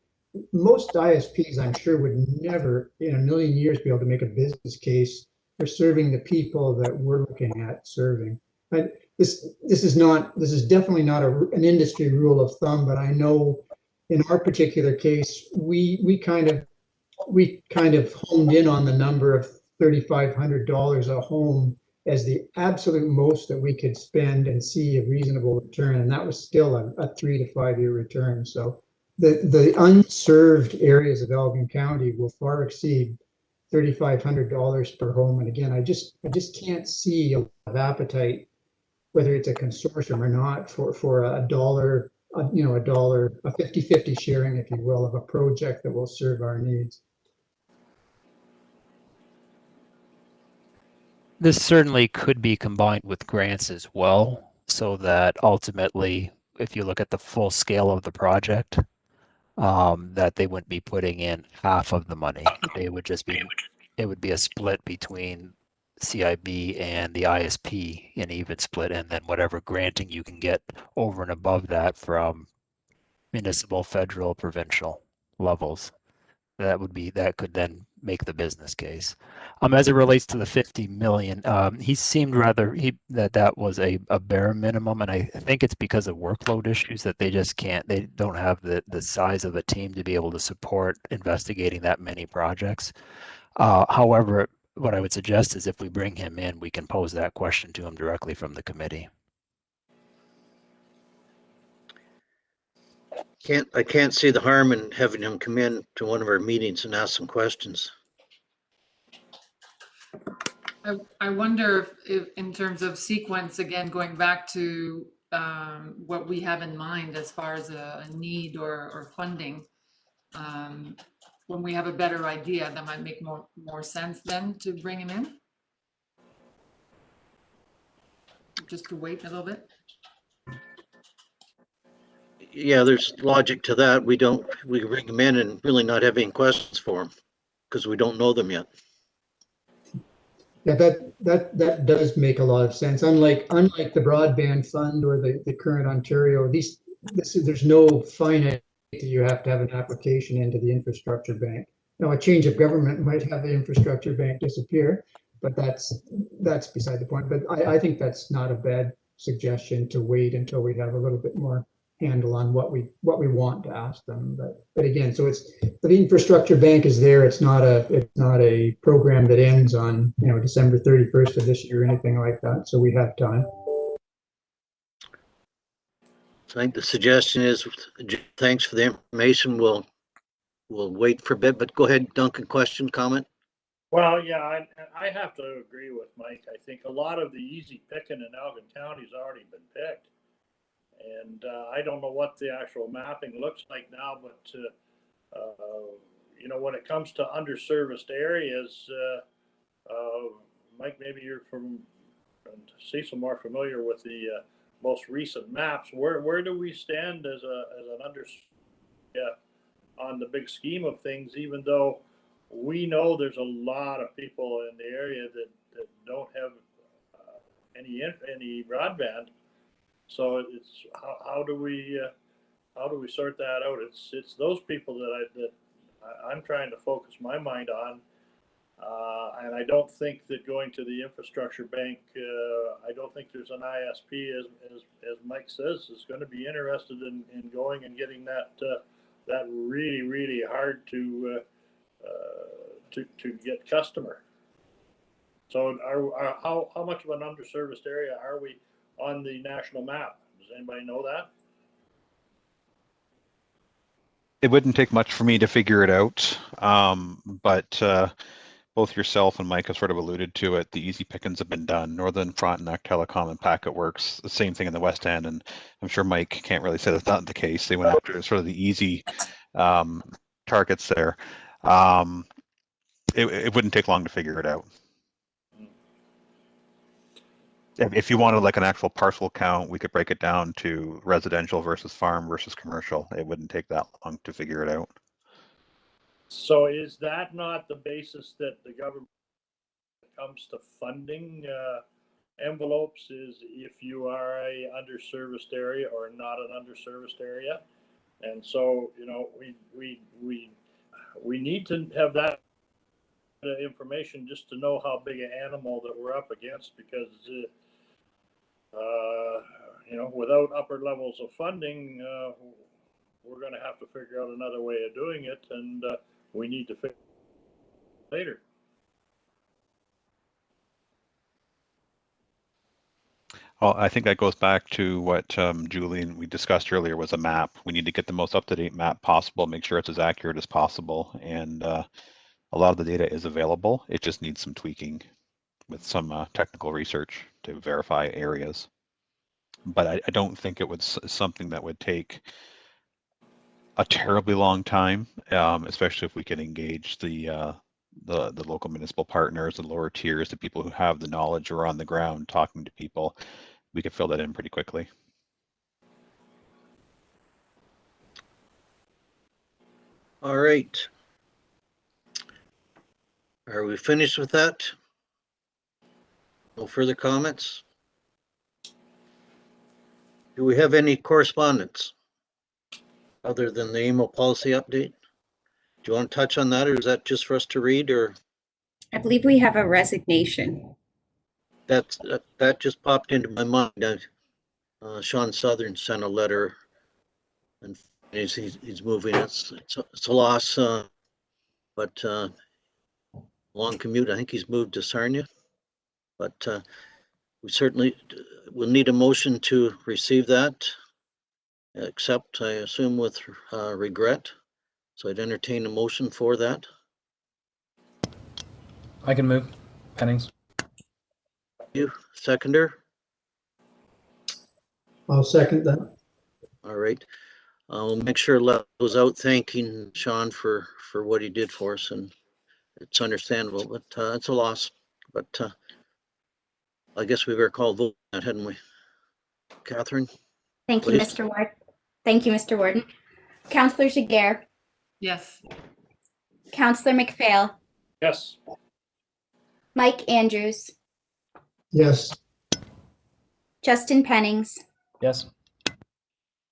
most ISPs, I'm sure, would never in a million years be able to make a business case for serving the people that we're looking at serving. But this is definitely not an industry rule of thumb, but I know in our particular case, we kind of honed in on the number of $3,500 a home as the absolute most that we could spend and see a reasonable return, and that was still a 3 to 5 year return. So the unserved areas of Elgin County will far exceed $3,500 per home. And again, I just can't see a lot of appetite, whether it's a consortium or not, for a dollar, a 50-50 sharing, if you will, of a project that will serve our needs. This certainly could be combined with grants as well, so that ultimately, if you look at the full scale of the project, that they wouldn't be putting in half of the money. It would be a split between CIB and the ISP, an even split, and then whatever granting you can get over and above that from municipal, federal, provincial levels. That could then make the business case. As it relates to the 50 million, he seemed that was a bare minimum, and I think it's because of workload issues that they don't have the size of a team to be able to support investigating that many projects. However, what I would suggest is if we bring him in, we can pose that question to him directly from the committee. I can't see the harm in having him come in to one of our meetings and ask some questions. I wonder if in terms of sequence, again, going back to what we have in mind as far as a need or funding, when we have a better idea, that might make more sense then to bring him in? Just to wait a little bit? Yeah, there's logic to that. We bring them in and really not have any questions for them because we don't know them yet. Yeah, that does make a lot of sense. Unlike the broadband fund or the current Ontario, there's no finite that you have to have an application into the infrastructure bank. Now, a change of government might have the infrastructure bank disappear, but that's beside the point. But I think that's not a bad suggestion to wait until we have a little bit more handle on what we want to ask them. But again, so the infrastructure bank is there. It's not a program that ends on December 31st of this year or anything like that. So we have time. So I think the suggestion is, thanks for the information. We'll wait for a bit, but go ahead, Duncan, question, comment? Well, yeah, I have to agree with Mike. I think a lot of the easy picking in Elgin County has already been picked. And I don't know what the actual mapping looks like now, but when it comes to underserviced areas, Mike, maybe you're from Cecil more familiar with the most recent maps. Where do we stand as an on the big scheme of things? Even though we know there's a lot of people in the area that don't have any broadband. So it's how do we sort that out? It's those people that I'm trying to focus my mind on, and I don't think that going to the infrastructure bank. I don't think there's an ISP as Mike says is going to be interested in going and getting that really hard to get customer. So how much of an underserviced area are we on the national map? Does anybody know that? It wouldn't take much for me to figure it out, but both yourself and Mike have sort of alluded to it. The easy pickings have been done. Northern Frontenac Telecom and Packet Works, the same thing in the West End, and I'm sure Mike can't really say that's not the case. They went after sort of the easy targets there. It wouldn't take long to figure it out. If you wanted like an actual parcel count, we could break it down to residential versus farm versus commercial. It wouldn't take that long to figure it out. So is that not the basis that the government comes to funding envelopes, is if you are a underserviced area or not an underserviced area? And so, we need to have that information just to know how big an animal that we're up against, because without upper levels of funding, we're going to have to figure out another way of doing it, and we need to figure it out later. Well, I think that goes back to what Julian, we discussed earlier, was a map. We need to get the most up-to-date map possible, make sure it's as accurate as possible. And a lot of the data is available. It just needs some tweaking with some technical research to verify areas. But I don't think it was something that would take a terribly long time, especially if we can engage the local municipal partners, the lower tiers, the people who have the knowledge or are on the ground talking to people. We could fill that in pretty quickly. All right. Are we finished with that? No further comments? Do we have any correspondence other than the email policy update? Do you want to touch on that, or is that just for us to read, or? I believe we have a resignation. That just popped into my mind. Sean Southern sent a letter, and he's moving. It's a loss, but long commute. I think he's moved to Sarnia, but we certainly will need a motion to receive that, except I assume with regret. So I'd entertain a motion for that. I can move. Pennings. You, seconder? I'll second that. All right. I'll make sure Lev goes out thanking Sean for what he did for us, and it's understandable, but it's a loss. But I guess we better call vote, hadn't we? Catherine? Thank you, Please. Mr. Ward. Thank you, Mr. Warden. Councillor Jiguer, Yes. Councillor McPhail, Yes. Mike Andrews, Yes. Justin Pennings, Yes.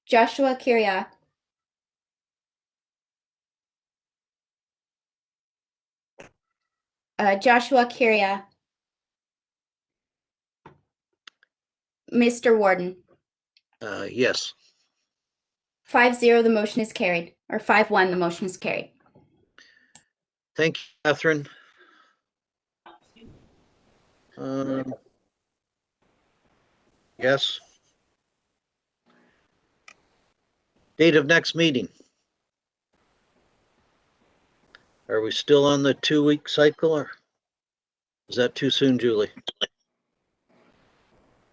Joshua Kiria, Mr. Warden. Yes. 5-0, the motion is carried, or 5-1, the motion is carried. Thank you, Catherine. Yes. Date of next meeting. Are we still on the 2-week cycle, or is that too soon, Julie?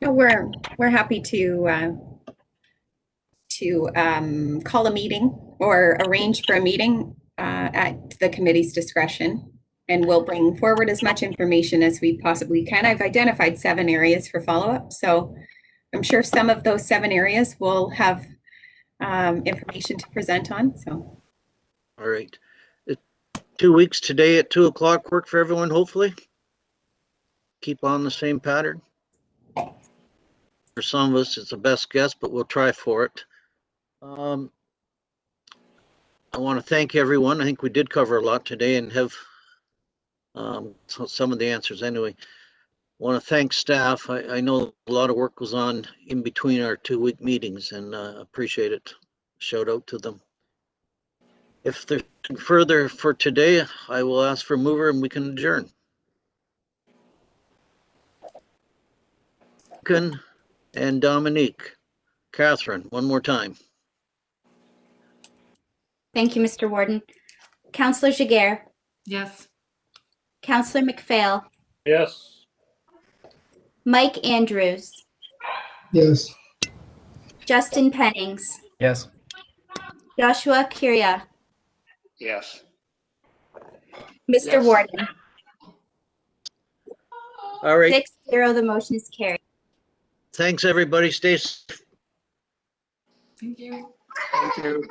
No, we're happy to call a meeting or arrange for a meeting at the committee's discretion. And we'll bring forward as much information as we possibly can. I've identified 7 areas for follow-up. So I'm sure some of those 7 areas will have information to present on. So. All right. 2 weeks today at 2 o'clock work for everyone, hopefully? Keep on the same pattern? For some of us, it's a best guess, but we'll try for it. I want to thank everyone. I think we did cover a lot today and have some of the answers anyway. I want to thank staff. I know a lot of work was on in between our 2-week meetings, and appreciate it. Shout out to them. If there's further for today, I will ask for a mover and we can adjourn. Elgin and Dominique. Catherine, one more time. Thank you, Mr. Warden. Councillor Jiguer, Yes. Councillor McPhail, Yes. Mike Andrews, Yes. Justin Pennings, Yes. Joshua Curia, Yes. Mr. Yes. Warden. All right. 6-0, the motion is carried. Thanks, everybody. Stay safe. Thank you. Thank you.